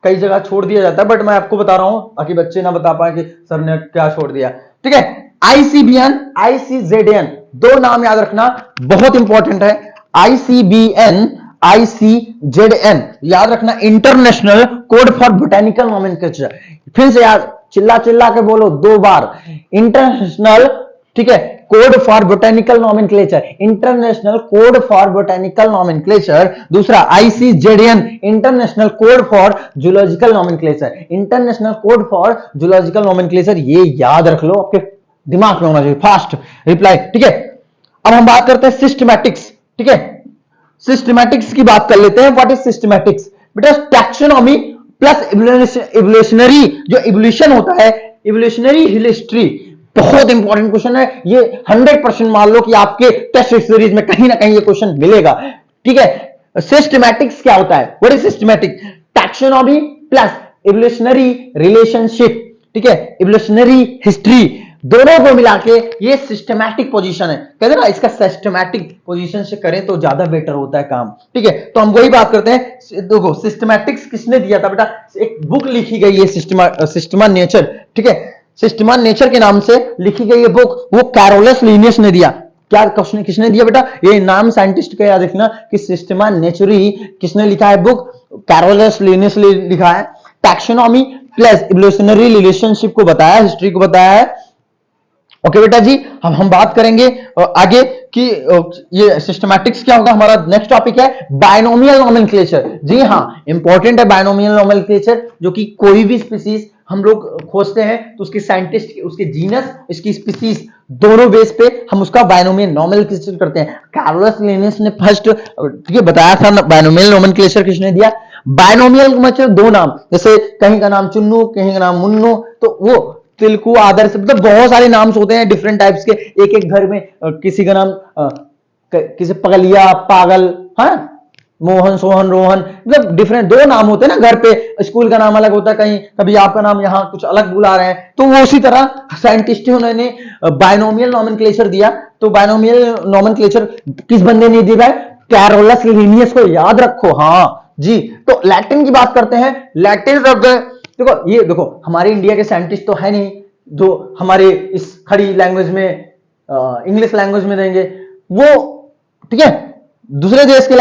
कई जगह छोड़ दिया जाता है, बट मैं आपको बता रहा हूं ताकि बच्चे ना बता पाए कि सर ने क्या छोड़ दिया, ठीक है। आईसीबीएन, आईसीजेडएन, 2 नाम याद रखना, बहुत इंपॉर्टेंट है। आईसीबीएन, आईसीजेडएन याद रखना, international code for botanical nomenclature. फिर से याद, चिल्ला चिल्ला के बोलो 2 बार, इंटरनेशनल, ठीक है, code for botanical nomenclature, international code for botanical nomenclature. दूसरा ICZN, international code for zoological nomenclature, international code for zoological nomenclature. ये याद रख लो, आपके दिमाग में होना चाहिए, फास्ट रिप्लाई, ठीक है। अब हम बात करते हैं सिस्टमैटिक्स, ठीक है। सिस्टमैटिक्स की बात कर लेते हैं। व्हाट इज सिस्टमैटिक्स बेटा, टैक्सोनॉमी प्लस इवोल्यूशनरी, जो इवोल्यूशन होता है, इवोल्यूशनरी हिस्ट्री, बहुत इंपॉर्टेंट क्वेश्चन है ये, 100% मान लो कि आपके टेस्ट सीरीज में कहीं ना कहीं ये क्वेश्चन मिलेगा, ठीक है। सिस्टमैटिक्स क्या होता है, what is systematic, taxonomy plus evolutionary relationship, ठीक है, इवोल्यूशनरी हिस्ट्री, दोनों को मिला के ये सिस्टमैटिक पोजीशन है। कहते हैं ना, इसका सिस्टमैटिक पोजीशन से करें तो ज्यादा बेटर होता है काम, ठीक है। तो हम वही बात करते हैं। देखो सिस्टमैटिक्स किसने दिया था बेटा, एक बुक लिखी गई है, सिस्टमा नेचर, ठीक है, सिस्टमा नेचर के नाम से लिखी गई ये बुक, वो कैरोलस लिनियस ने दिया। क्या क्वेश्चन किसने दिया बेटा, ये नाम साइंटिस्ट का याद रखना कि सिस्टमा नेचुरी किसने लिखा है बुक, कैरोलस लिनियस ने लिखा है। टैक्सोनॉमी प्लस इवोल्यूशनरी रिलेशनशिप को बताया, हिस्ट्री को बताया है, ओके बेटा जी, हम बात करेंगे आगे कि ये सिस्टमैटिक्स क्या होगा। हमारा नेक्स्ट टॉपिक है बायनोमियल नोमेनक्लेचर। जी हाँ, इंपॉर्टेंट है बायनोमियल नोमेनक्लेचर, जो कि कोई भी स्पीसीज हम लोग खोजते हैं तो उसके साइंटिस्ट, उसके जीनस, उसकी स्पीसीज दोनों बेस पे हम उसका बायनोमियल नोमेनक्लेचर करते हैं। कार्लोस लिनियस ने फर्स्ट ठीक है बताया था बायनोमियल नोमेनक्लेचर किसने दिया। बायनोमियल मतलब दो नाम, जैसे कहीं का नाम चुन्नू, कहीं का नाम मुन्नू, तो वो तिलकू, आदर्श, मतलब बहुत सारे नाम होते हैं डिफरेंट टाइप्स के। एक एक घर में किसी का नाम किसी पगलिया, पागल, हाँ, मोहन, सोहन, रोहन, मतलब डिफरेंट दो नाम होते हैं ना घर पे। स्कूल का नाम अलग होता है, कहीं कभी आपका नाम यहाँ कुछ अलग बुला रहे हैं। तो वो उसी तरह साइंटिस्ट उन्होंने बायनोमियल नोमेनक्लेचर दिया। तो बायनोमियल नोमेनक्लेचर किस बंदे ने दिया है? कैरोलस लिनियस को याद रखो। हाँ जी, तो लैटिन की बात करते हैं। लैटिन शब्द देखो, ये देखो हमारे इंडिया के साइंटिस्ट तो है नहीं जो हमारे इस खड़ी लैंग्वेज में इंग्लिश लैंग्वेज में देंगे वो, ठीक है। दूसरे देश की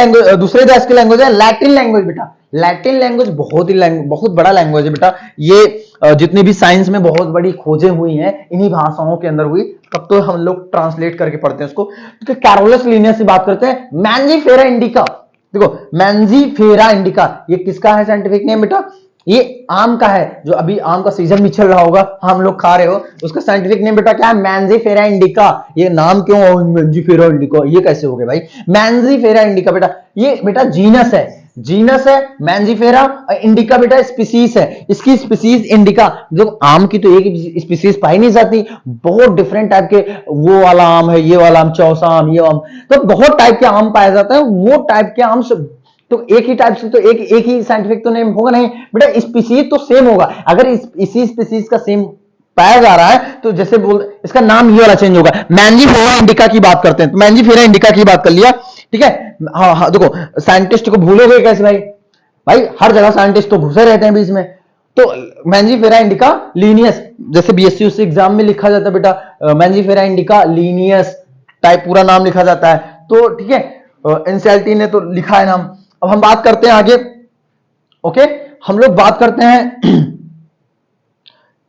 लैंग्वेज है लैटिन लैंग्वेज। बेटा लैटिन लैंग्वेज बहुत बड़ा लैंग्वेज है बेटा। ये जितनी भी साइंस में बहुत बड़ी खोजें हुई हैं इन्हीं भाषाओं के अंदर हुई, तब तो हम लोग ट्रांसलेट करके पढ़ते हैं उसको। तो कैरोलस लिनियस से बात करते हैं। मैंजीफेरा इंडिका, देखो मैंजीफेरा इंडिका ये किसका है साइंटिफिक नेम बेटा? ये आम का है, जो अभी आम का सीजन भी चल रहा होगा, हम लोग खा रहे हो, उसका साइंटिफिक नेम बेटा क्या है? Mangifera indica. ये नाम क्यों मैंजीफेरा इंडिका, ये कैसे हो गया भाई? मैंजीफेरा इंडिका बेटा, ये बेटा जीनस है, जीनस है मैंजीफेरा। इंडिका बेटा स्पीसीज है, इसकी स्पीसीज इंडिका। जो आम की तो एक स्पीसीज पाई नहीं जाती, बहुत डिफरेंट टाइप के, वो वाला आम है, ये वाला आम, चौसा आम, ये आम, तो बहुत टाइप के आम पाया जाता है। वो टाइप के आम तो एक ही टाइप से तो एक ही साइंटिफिक तो नेम होगा नहीं बेटा, स्पीसीज तो सेम होगा। अगर इसी स्पीसीज का सेम पाया जा रहा है तो जैसे बोल इसका नाम ये वाला चेंज होगा। मैंजीफेरा इंडिका की बात करते हैं, तो मैंजीफेरा इंडिका की बात कर लिया, ठीक है। हाँ हाँ, देखो साइंटिस्ट को भूलोगे कैसे भाई? भाई हर जगह साइंटिस्ट तो घुसे रहते हैं बीच में। तो मैंजीफेरा इंडिका लीनियस, जैसे बीएससी उस एग्जाम में लिखा जाता है बेटा, मैंजीफेरा इंडिका लीनियस टाइप पूरा नाम लिखा जाता है। तो ठीक है, एनसीईआरटी ने तो लिखा है नाम। अब हम बात करते हैं आगे। ओके, हम लोग बात करते हैं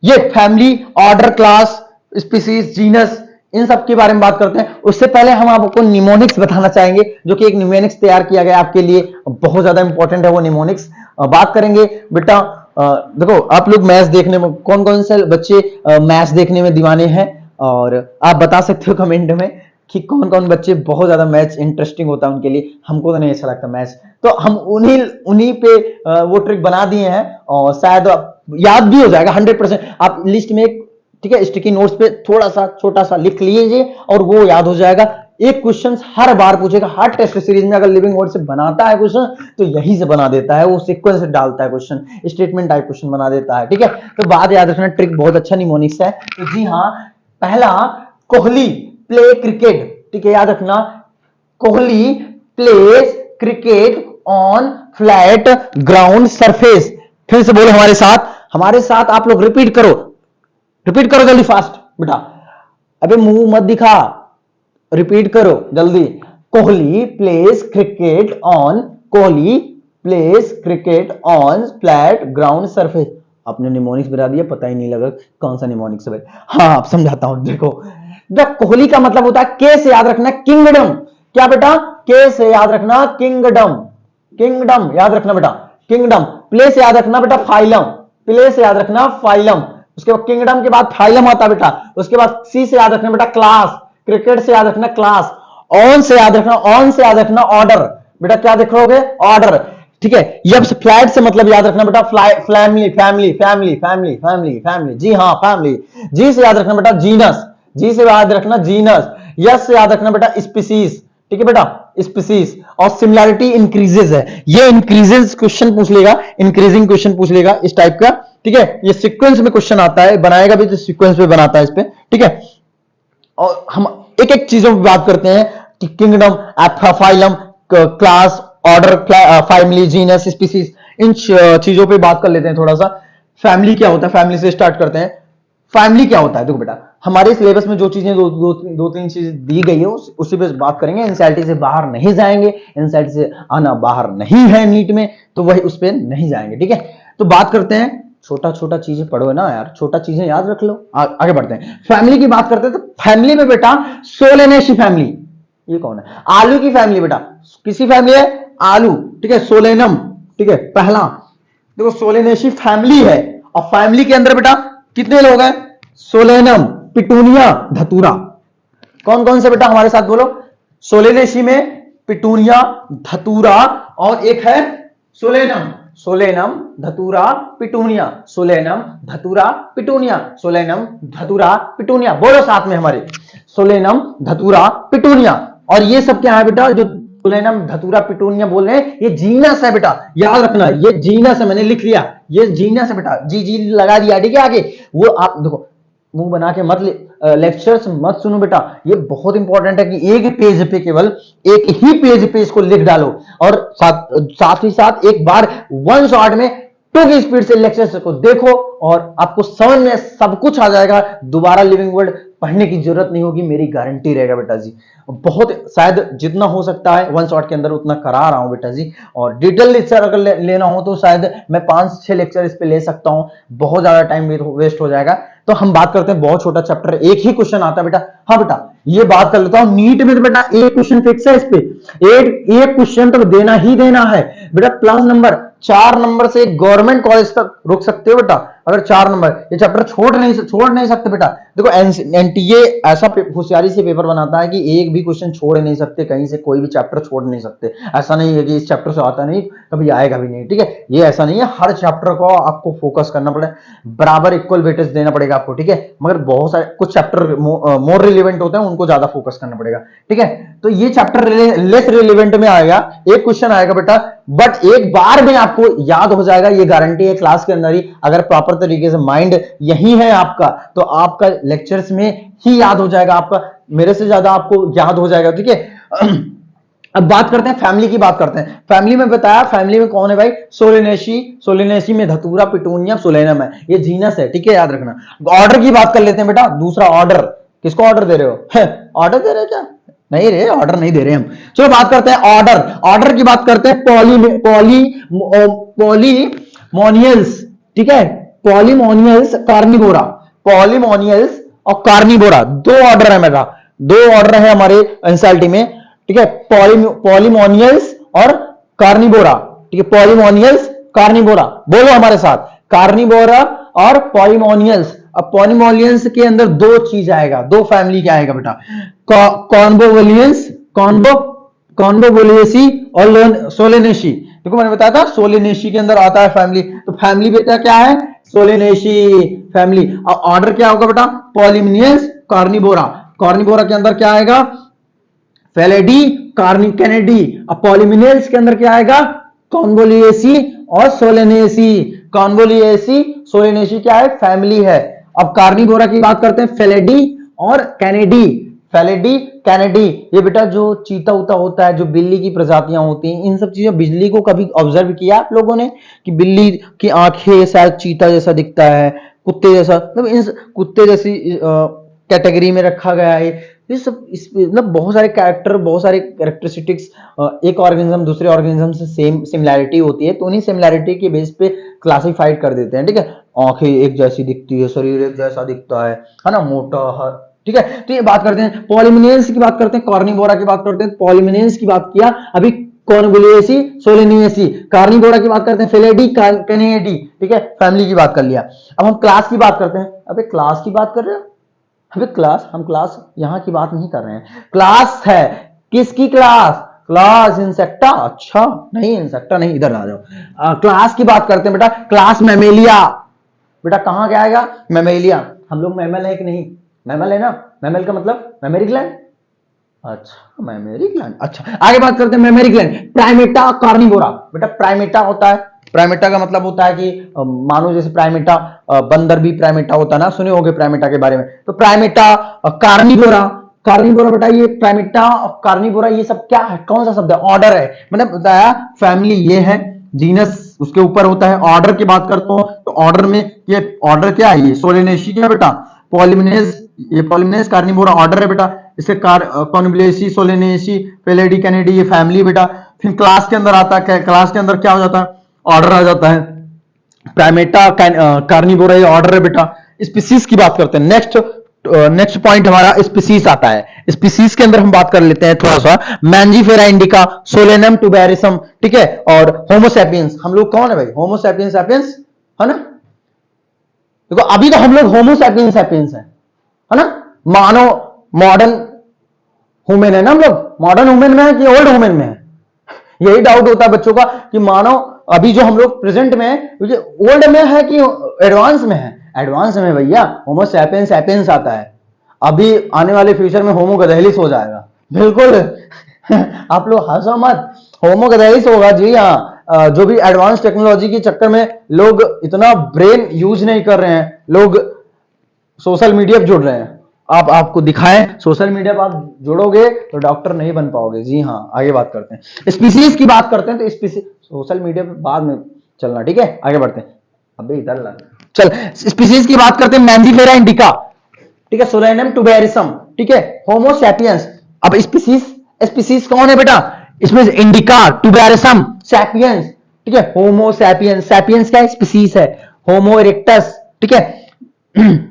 ये family, order, class, species, genus, इन सब के बारे में बात करते हैं। उससे पहले हम आपको निमोनिक्स बताना चाहेंगे, जो कि एक निमोनिक्स तैयार किया गया आपके लिए, बहुत ज्यादा इंपॉर्टेंट है वो निमोनिक्स। बात करेंगे बेटा, देखो आप लोग मैथ्स देखने में, कौन कौन से बच्चे मैथ्स देखने में दीवाने हैं, और आप बता सकते हो कमेंट में कि कौन कौन बच्चे बहुत ज्यादा मैथ्स इंटरेस्टिंग होता है उनके लिए। हमको तो नहीं अच्छा लगता मैथ्स, तो हम उन्हीं पे वो ट्रिक बना दिए हैं, और शायद याद भी हो जाएगा 100%। आप लिस्ट में एक, ठीक है, स्टिकी नोट्स पे थोड़ा सा छोटा सा लिख लीजिए और वो याद हो जाएगा। एक क्वेश्चन हर बार पूछेगा, हर टेस्ट सीरीज में अगर लिविंग वर्ड से बनाता है क्वेश्चन तो यही से बना देता है, वो सीक्वेंस से डालता है क्वेश्चन, स्टेटमेंट टाइप क्वेश्चन बना देता है, ठीक है। तो बात याद रखना, ट्रिक बहुत अच्छा निमोनिक्स है। तो जी हाँ, पहला कोहली प्ले क्रिकेट, ठीक है, याद रखना, Kohli pledge cricket on flat ground surface. फिर से बोलो हमारे साथ आप लोग रिपीट करो जल्दी फास्ट बेटा, अबे मुंह मत दिखा, रिपीट करो जल्दी। Kohli pledge cricket on flat ground surface. आपने निमोनिक्स बता दिया, पता ही नहीं लगा कौन सा निमोनिक्स है। हाँ आप समझाता हूं, देखो कोहली का मतलब होता है, के से याद रखना किंगडम। क्या बेटा? के से याद रखना किंगडम याद रखना बेटा, किंगडम। प्ले से याद रखना बेटा फाइलम। उसके बाद किंगडम के बाद फाइलम आता बेटा। उसके बाद सी से याद रखना बेटा क्लास, क्रिकेट से याद रखना क्लास, ऑन से याद रखना ऑर्डर बेटा। क्या देख रहोगे? ऑर्डर, ठीक है। यब से फ्लैट से मतलब याद रखना बेटा फैमिली। जी हाँ फैमिली। जी से याद रखना बेटा जीनस। यस से याद रखना बेटा स्पीसीज, ठीक है बेटा, स्पीसीज। और सिमिलैरिटी इंक्रीजेस है, ये इंक्रीजेस क्वेश्चन पूछ लेगा, इंक्रीजिंग क्वेश्चन पूछ लेगा इस टाइप का, ठीक है। ये सीक्वेंस में क्वेश्चन आता है, बनाएगा भी तो सीक्वेंस में बनाता है इस पे, ठीक है। और हम एक एक चीजों पर बात करते हैं कि kingdom, phylum, class, order, family, genus, species, इन चीजों पे बात कर लेते हैं थोड़ा सा। फैमिली क्या होता है, फैमिली से स्टार्ट करते हैं। फैमिली क्या होता है? देखो बेटा, हमारे सिलेबस में जो चीजें दो तीन चीजें दी गई है उसी पे बात करेंगे। एनसीईआरटी से बाहर नहीं जाएंगे, एनसीईआरटी से आना बाहर नहीं है नीट में, तो वही उस पर नहीं जाएंगे, ठीक है। तो बात करते हैं छोटा छोटा चीजें पढ़ो ना यार, छोटा चीजें याद रख लो। आगे बढ़ते हैं, फैमिली की बात करते हैं। तो फैमिली में बेटा सोलेनेसी फैमिली, ये कौन है? आलू की फैमिली बेटा, किसी फैमिली है? आलू, ठीक है, सोलेनम, ठीक है। पहला देखो सोलेनेसी फैमिली है, और फैमिली के अंदर बेटा कितने लोग हैं? सोलेनम, पिटूनिया, धतूरा। कौन कौन से बेटा हमारे साथ बोलो? सोलेनेसी में पिटूनिया, धतूरा, और एक है सोलेनम। सोलेनम, धतूरा, पिटूनिया, सोलेनम, धतूरा, पिटूनिया, सोलेनम, धतूरा, पिटूनिया। बोलो साथ में हमारे, सोलेनम, धतूरा, पिटूनिया। और ये सब क्या है बेटा? जो सोलेनम, धतूरा, पिटूनिया बोल रहे हैं, ये जीनस है बेटा, याद रखना, ये जीनस है। मैंने लिख लिया, ये जीनस है बेटा, जी लगा दिया, ठीक है। आगे वो आप देखो, मुंह बना के मत लेक्चर्स मत सुनो बेटा, ये बहुत इंपॉर्टेंट है कि एक पेज पे, केवल एक ही पेज पे इसको लिख डालो, और साथ ही साथ एक बार वन शॉट में 2 की स्पीड से लेक्चर्स को देखो, और आपको समझ में सब कुछ आ जाएगा। दोबारा लिविंग वर्ड पढ़ने की जरूरत नहीं होगी, मेरी गारंटी रहेगा बेटा जी। बहुत शायद जितना हो सकता है वन शॉट के अंदर उतना करा रहा हूं बेटा जी, और डिटेल लेक्चर अगर लेना हो तो शायद मैं 5-6 लेक्चर इस पे ले सकता हूं, बहुत ज्यादा टाइम वेस्ट हो जाएगा। तो हम बात करते हैं बहुत छोटा चैप्टर, एक ही क्वेश्चन आता है बेटा। हाँ बेटा, ये बात कर लेता हूं, नीट में तो बेटा एक क्वेश्चन फिक्स है इस पे, एक क्वेश्चन तो देना ही देना है बेटा। प्लस नंबर 4 नंबर से गवर्नमेंट कॉलेज तक रुक सकते हो बेटा, अगर 4 नंबर। ये चैप्टर छोड़ नहीं सकते बेटा। देखो एनटीए ऐसा होशियारी से पेपर बनाता है कि एक भी क्वेश्चन छोड़ नहीं सकते, कहीं से कोई भी चैप्टर छोड़ नहीं सकते। ऐसा नहीं है कि इस चैप्टर से आता नहीं, कभी आएगा भी नहीं, ठीक है। ये ऐसा नहीं है, हर चैप्टर को आपको फोकस करना पड़ेगा, बराबर इक्वल वेटेज देना पड़ेगा आपको, ठीक है। मगर बहुत सारे कुछ चैप्टर मोर रिलेवेंट होते हैं, उनको ज्यादा फोकस करना पड़ेगा, ठीक है। तो ये चैप्टर लेस रिलेवेंट में आएगा, एक क्वेश्चन आएगा बेटा, बट एक बार में आपको याद हो जाएगा, ये गारंटी है क्लास के अंदर ही। अगर प्रॉपर तरीके से माइंड यही है आपका, तो आपका लेक्चर्स में ही याद हो जाएगा, आपका मेरे से ज्यादा आपको याद हो जाएगा, ठीक है। अब बात करते हैं फैमिली की, बात करते हैं फैमिली में। बताया फैमिली में कौन है भाई? सोलेनेसी, सोलेनेसी में धतूरा, पिटूनिया, सोलेनम है, ये जीनस है, ठीक है, याद रखना। ऑर्डर की बात कर लेते हैं बेटा, दूसरा ऑर्डर। किसको ऑर्डर दे रहे हो? ऑर्डर दे रहे हो क्या? नहीं रे, ऑर्डर नहीं दे रहे हम। चलो बात करते हैं ऑर्डर, ऑर्डर की बात करते हैं। पॉलीमोनियल्स, ठीक है, पॉलीमोनियल्स, कार्निवोरा, पॉलीमोनियल्स और कार्निवोरा, 2 ऑर्डर है मेरा, 2 ऑर्डर है हमारे एनसीईआरटी में, ठीक है। पॉलीमोनियल्स और कार्निवोरा, ठीक है, पॉलीमोनियल्स, कार्निवोरा। बोलो हमारे साथ, कार्निवोरा और पॉलीमोनियल्स। अब पॉलीमोनियल्स के अंदर 2 चीज आएगा, 2 फैमिली क्या आएगा बेटा? कॉन्वोवोलियंस, कॉन्वोवोलियेसी और सोलेनेसी। देखो मैंने बताया था सोलेनेसी के अंदर आता है फैमिली, तो फैमिली बेटा क्या है? Solanaceae family. और ऑर्डर क्या होगा बेटा? Polemoniales, Carnivora. कार्निवोरा के अंदर क्या आएगा? Felidae, Kennedy. अब पॉलीमोनियल्स के अंदर क्या आएगा? कॉन्वोलियेसी और सोलेनेसी। कॉन्वोलियेसी, सोलेनेसी क्या है? फैमिली है। अब कार्निवोरा की बात करते हैं, फेलेडी और कैनेडी। फेलेडी, कैनेडी, ये बेटा जो चीता उता होता है, जो बिल्ली की प्रजातियां होती हैं, इन सब चीजों। बिल्ली को कभी ऑब्जर्व किया आप लोगों ने कि बिल्ली की आंखें शायद चीता जैसा दिखता है, कुत्ते जैसा, मतलब इन कुत्ते जैसी कैटेगरी में रखा गया है। ये सब मतलब बहुत सारे कैरेक्टर, बहुत सारे कैरेक्टरिस्टिक्स एक ऑर्गेनिज्म दूसरे ऑर्गेनिज्म से सेम सिमिलैरिटी होती है, तो उन्हीं सिमिलैरिटी के बेस पे क्लासिफाइड कर देते हैं, ठीक है। आंखें एक जैसी दिखती है, शरीर एक जैसा दिखता है ना, मोटा, ठीक है। तो ये बात करते हैं पॉलीमोनियल्स की, बात करते हैं कार्निवोरा की, बात करते हैं पॉलीमोनियल्स की बात किया अभी, कॉन्वोलियेसी, सोलेनेसी। कार्निवोरा की बात करते हैं, फेलेडी, कैनेडी, ठीक है, फैमिली की बात कर लिया। अब हम क्लास की बात करते हैं। अबे क्लास की बात कर रहे हो? अबे क्लास, हम क्लास यहां की बात नहीं कर रहे हैं। क्लास है किसकी? Class, class insecta. अच्छा नहीं, इंसेक्टा नहीं, इधर आ जाओ। क्लास की बात करते हैं बेटा, क्लास मैमेलिया। बेटा कहां क्या आएगा? मैमेलिया। हम लोग मैमल है कि नहीं? मैमल है ना। मैमल का मतलब मेमोरी ग्लैंड। अच्छा मेमोरी ग्लैंड, अच्छा। आगे बात करते हैं मेमोरी ग्लैंड। Primata, Carnivora. बेटा प्राइमेटा होता है, प्राइमेटा का मतलब होता है कि मानो जैसे प्राइमेटा, बंदर भी प्राइमेटा होता है ना, सुने होंगे प्राइमेटा के बारे में। तो प्राइमेटा, कार्निवोरा, कार्निवोरा बेटा, ये प्राइमेटा और कार्निवोरा ये सब क्या है? कौन सा शब्द है? ऑर्डर है। मैंने बताया फैमिली ये है, जीनस उसके ऊपर होता है। ऑर्डर की बात करता हूं तो ऑर्डर में ये ऑर्डर क्या है? ये सोलेनेसी क्या बेटा? पॉलीमोनियल्स, ये पॉलीमोनियल्स, कार्निवोरा ऑर्डर है बेटा। इसके कॉन्वोलियेसी, सोलेनेसी, फेलेडी, कैनेडी ये फैमिली बेटा। फिर क्लास के अंदर आता है, क्लास के अंदर क्या हो जाता है? ऑर्डर आ जाता है। प्राइमेटा कार्निवोरा ऑर्डर है बेटा। स्पीसीज की बात करते हैं। नेक्स्ट पॉइंट हमारा स्पीसीज आता है। स्पीसीज के अंदर हम बात कर लेते हैं थोड़ा सा। मैंजीफेरा इंडिका, सोलेनम टुबेरिसम, ठीक है, और होमोसैपियंस। हम लोग कौन है भाई? होमोसैपियंस सैपियंस, है ना? देखो अभी तो हम लोग होमोसैपियंस सैपियंस है ना? मानो मॉडर्न ह्यूमन है ना हम लोग? मॉडर्न ह्यूमन में है कि ओल्ड ह्यूमन में है? यही डाउट होता है बच्चों का कि मानो अभी जो हम लोग प्रेजेंट में है ओल्ड में है कि एडवांस में है? एडवांस में भैया। होमो सैपियंस सैपियंस आता है। अभी आने वाले फ्यूचर में होमो गदहलिस हो जाएगा। बिल्कुल आप लोग हंसो मत, होमो गदहलिस होगा जी। हाँ, जो भी एडवांस टेक्नोलॉजी के चक्कर में लोग इतना ब्रेन यूज नहीं कर रहे हैं, लोग सोशल मीडिया पे जुड़ रहे हैं। आपको दिखाएं, सोशल मीडिया पर आप जुड़ोगे तो डॉक्टर नहीं बन पाओगे। जी हाँ, आगे बात करते हैं। स्पीसीज की बात करते हैं तो स्पीसीज सोशल मीडिया पे बाद में चलना, ठीक है? आगे बढ़ते हैं। अबे इधर ला चल। स्पीसीज की बात करते हैं। मैंजीफेरा इंडिका, ठीक है, सोलेनम टुबेरिसम, ठीक है, होमो सैपियंस। अब स्पीसीज स्पीसीज कौन है बेटा? इसमें इंडिका, टुबेरिसम, सैपियंस, ठीक है, होमो सैपियंस। सैपियंस क्या है? स्पीसीज है। होमो इरेक्टस, ठीक है।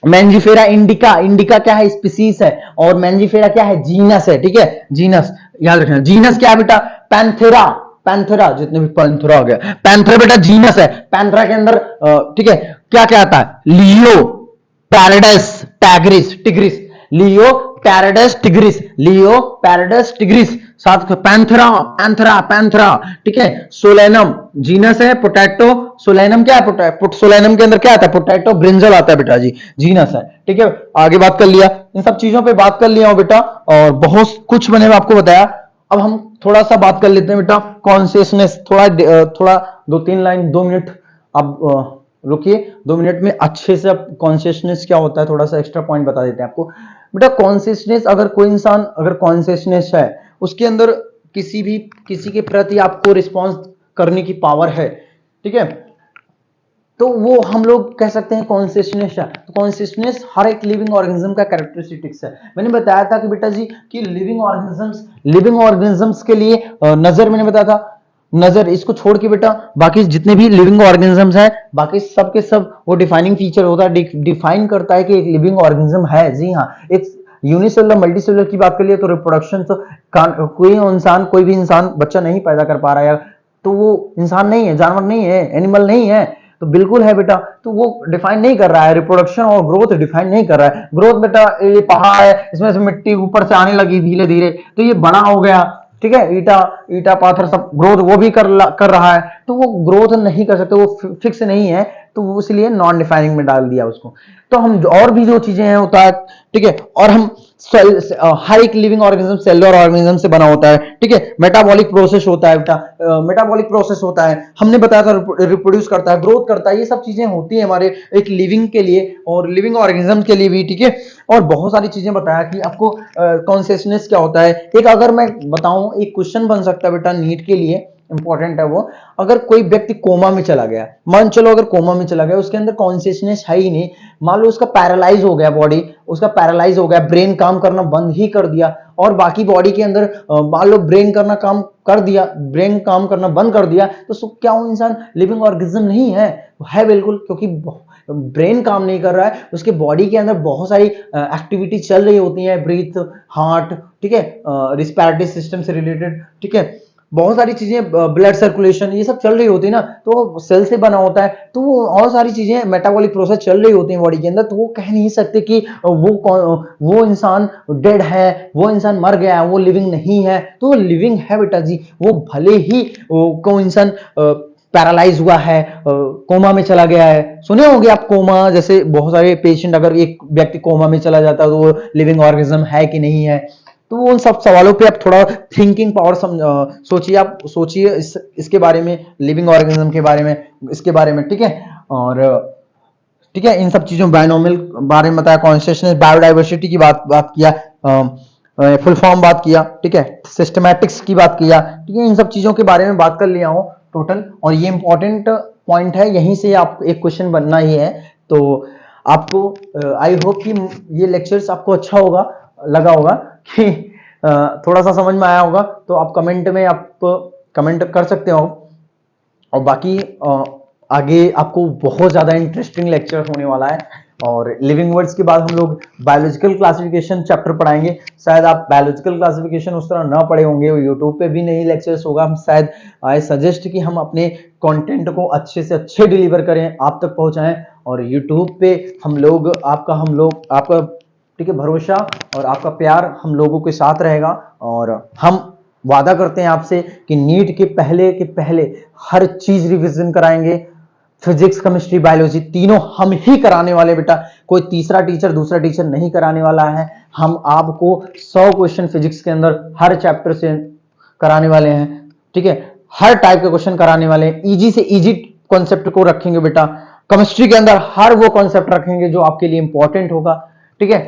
मैंजीफेरा इंडिका, इंडिका क्या है? स्पीसीज है। और मैंजीफेरा क्या है? जीनस है, ठीक है, जीनस। याद रखना जीनस क्या है बेटा? पैंथेरा। पैंथेरा, जितने भी पैंथेरा हो गया, पैंथेरा बेटा जीनस है। पैंथेरा के अंदर ठीक है, क्या क्या आता है? लियो, पैराडाइस, टैग्रिस, टिग्रिस। लियो पैराडाइस टिग्रिस, लियो पैराडाइस टिग्रिस। साथ पैंथेरा, पैंथेरा, पैंथेरा, ठीक है। सोलेनम जीनस है। पोटैटो, सोलेनम क्या है? सोलेनम के अंदर क्या आता है? पोटैटो ब्रिंजल आता है बेटा जी, जीनस है, ठीक है। आगे बात कर लिया, इन सब चीजों पे बात कर लिया हूं बेटा, और बहुत कुछ मैंने आपको बताया। अब हम थोड़ा सा बात कर लेते हैं बेटा कॉन्शियसनेस। थोड़ा 2-3 लाइन, 2 मिनट। अब रुकिए 2 मिनट में अच्छे से अब कॉन्शियसनेस क्या होता है थोड़ा सा एक्स्ट्रा पॉइंट बता देते हैं आपको बेटा। कॉन्शियसनेस, अगर कोई इंसान अगर कॉन्शियसनेस है, उसके अंदर किसी के प्रति आपको रिस्पॉन्स करने की पावर है, ठीक है, तो वो हम लोग कह सकते हैं कॉन्शियसनेस है। तो कॉन्शियसनेस हर एक लिविंग ऑर्गेनिज्म का कैरेक्टरिस्टिक्स है। मैंने बताया था कि बेटा जी कि लिविंग ऑर्गेनिजम्स के लिए नजर, मैंने बताया था नजर, इसको छोड़ के बेटा बाकी जितने भी लिविंग ऑर्गेनिजम्स हैं, बाकी सब के सब वो डिफाइनिंग फीचर होता है, डिफाइन करता है कि एक लिविंग ऑर्गेनिज्म है। जी हाँ, एक यूनिसेलुलर मल्टीसेलुलर की बात करिए तो रिप्रोडक्शन, तो कोई भी इंसान बच्चा नहीं पैदा कर पा रहा है तो वो इंसान नहीं है, जानवर नहीं है, एनिमल नहीं है, तो बिल्कुल है बेटा। तो वो डिफाइन नहीं कर रहा है, रिप्रोडक्शन और ग्रोथ डिफाइन नहीं कर रहा है। ग्रोथ बेटा ये पहाड़ है, इसमें से मिट्टी ऊपर से आने लगी धीरे धीरे, तो ये बड़ा हो गया, ठीक है, ईटा पाथर सब ग्रोथ वो भी कर रहा है, तो वो ग्रोथ नहीं कर सकते, वो फिक्स नहीं है, तो वो इसलिए नॉन डिफाइनिंग में डाल दिया उसको। तो हम और भी जो चीजें हैं होता है, ठीक है, और हम हर एक लिविंग ऑर्गेनिज्म सेलुलर ऑर्गेनिज्म से बना होता है, ठीक है। मेटाबॉलिक प्रोसेस होता है बेटा, मेटाबॉलिक प्रोसेस होता है, हमने बताया था, रिप्रोड्यूस करता है, ग्रोथ करता है, ये सब चीजें होती है हमारे एक लिविंग के लिए और लिविंग ऑर्गेनिज्म के लिए भी, ठीक है। और बहुत सारी चीजें बताया कि आपको कॉन्शियसनेस क्या होता है। एक अगर मैं बताऊं, एक क्वेश्चन बन सकता है बेटा नीट के लिए, इंपॉर्टेंट है वो। अगर कोई व्यक्ति कोमा में चला गया, मान चलो अगर कोमा में चला गया, उसके अंदर कॉन्शियसनेस है ही नहीं, मान लो उसका पैरालाइज हो गया, बॉडी उसका पैरालाइज हो गया, ब्रेन काम करना बंद ही कर दिया, और बाकी बॉडी के अंदर मान लो ब्रेन ब्रेन काम करना बंद कर दिया, तो क्या वो इंसान लिविंग ऑर्गेनिज्म नहीं है? है बिल्कुल, क्योंकि ब्रेन काम नहीं कर रहा है, उसके बॉडी के अंदर बहुत सारी एक्टिविटी चल रही होती है, ब्रीथ, हार्ट, ठीक है, रिस्पिरेटरी सिस्टम से रिलेटेड, ठीक है, बहुत सारी चीजें, ब्लड सर्कुलेशन, ये सब चल रही होती है ना, तो सेल से बना होता है, तो वो और सारी चीजें मेटाबॉलिक प्रोसेस चल रही होती है बॉडी के अंदर, तो वो कह नहीं सकते कि वो इंसान डेड है, वो इंसान मर गया है, वो लिविंग नहीं है। तो वो लिविंग है बेटा जी, वो भले ही कोई इंसान पैरालाइज हुआ है, कोमा में चला गया है, सुने होंगे आप कोमा, जैसे बहुत सारे पेशेंट, अगर एक व्यक्ति कोमा में चला जाता है तो वो लिविंग ऑर्गेनिज्म है कि नहीं है। तो उन सब सवालों पे आप थोड़ा थिंकिंग पावर सोचिए, आप सोचिए इसके बारे में, लिविंग ऑर्गेनिज्म के बारे में, इसके बारे में, ठीक है। और ठीक है, इन सब चीजों बायनोमियल बारे में बताया, कॉन्शियसनेस, बायोडाइवर्सिटी की बात किया, फुल फॉर्म बात किया, ठीक है, सिस्टमैटिक्स की बात किया, ठीक है, इन सब चीजों के बारे में बात कर लिया हूं टोटल। और ये इंपॉर्टेंट पॉइंट है, यहीं से आप एक क्वेश्चन बनना ही है। तो आपको आई होप कि ये लेक्चर्स आपको अच्छा लगा होगा, कि थोड़ा सा समझ में आया होगा। तो आप कमेंट में आप कमेंट कर सकते हो, और बाकी आगे आपको बहुत ज्यादा इंटरेस्टिंग लेक्चर होने वाला है। और लिविंग वर्ड्स के बाद हम लोग बायोलॉजिकल क्लासिफिकेशन चैप्टर पढ़ाएंगे। शायद आप बायोलॉजिकल क्लासिफिकेशन उस तरह ना पढ़े होंगे, यूट्यूब पे भी नहीं लेक्चर्स होगा। हम शायद आई सजेस्ट कि हम अपने कंटेंट को अच्छे से अच्छे डिलीवर करें, आप तक पहुंचाएं। और यूट्यूब पे हम लोग आपका ठीक है भरोसा और आपका प्यार हम लोगों के साथ रहेगा। और हम वादा करते हैं आपसे कि नीट के पहले हर चीज रिवीजन कराएंगे। फिजिक्स, केमिस्ट्री, बायोलॉजी तीनों हम ही कराने वाले बेटा, कोई तीसरा टीचर दूसरा टीचर नहीं कराने वाला है। हम आपको 100 क्वेश्चन फिजिक्स के अंदर हर चैप्टर से कराने वाले हैं, ठीक है। हर टाइप के क्वेश्चन कराने वाले हैं, इजी से इजी कॉन्सेप्ट को रखेंगे बेटा। केमिस्ट्री के अंदर हर वो कॉन्सेप्ट रखेंगे जो आपके लिए इंपॉर्टेंट होगा, ठीक है।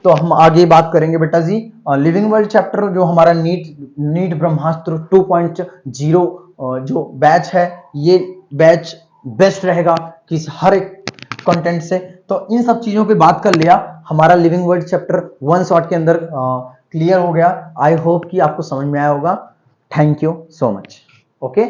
तो हम आगे बात करेंगे बेटा जी लिविंग वर्ल्ड चैप्टर, जो हमारा नीट ब्रह्मास्त्र 2.0 जो बैच है, ये बैच बेस्ट रहेगा कि हर एक कंटेंट से। तो इन सब चीजों पे बात कर लिया, हमारा लिविंग वर्ल्ड चैप्टर 1 शॉट के अंदर क्लियर हो गया। आई होप कि आपको समझ में आया होगा। Thank you so much. Okay.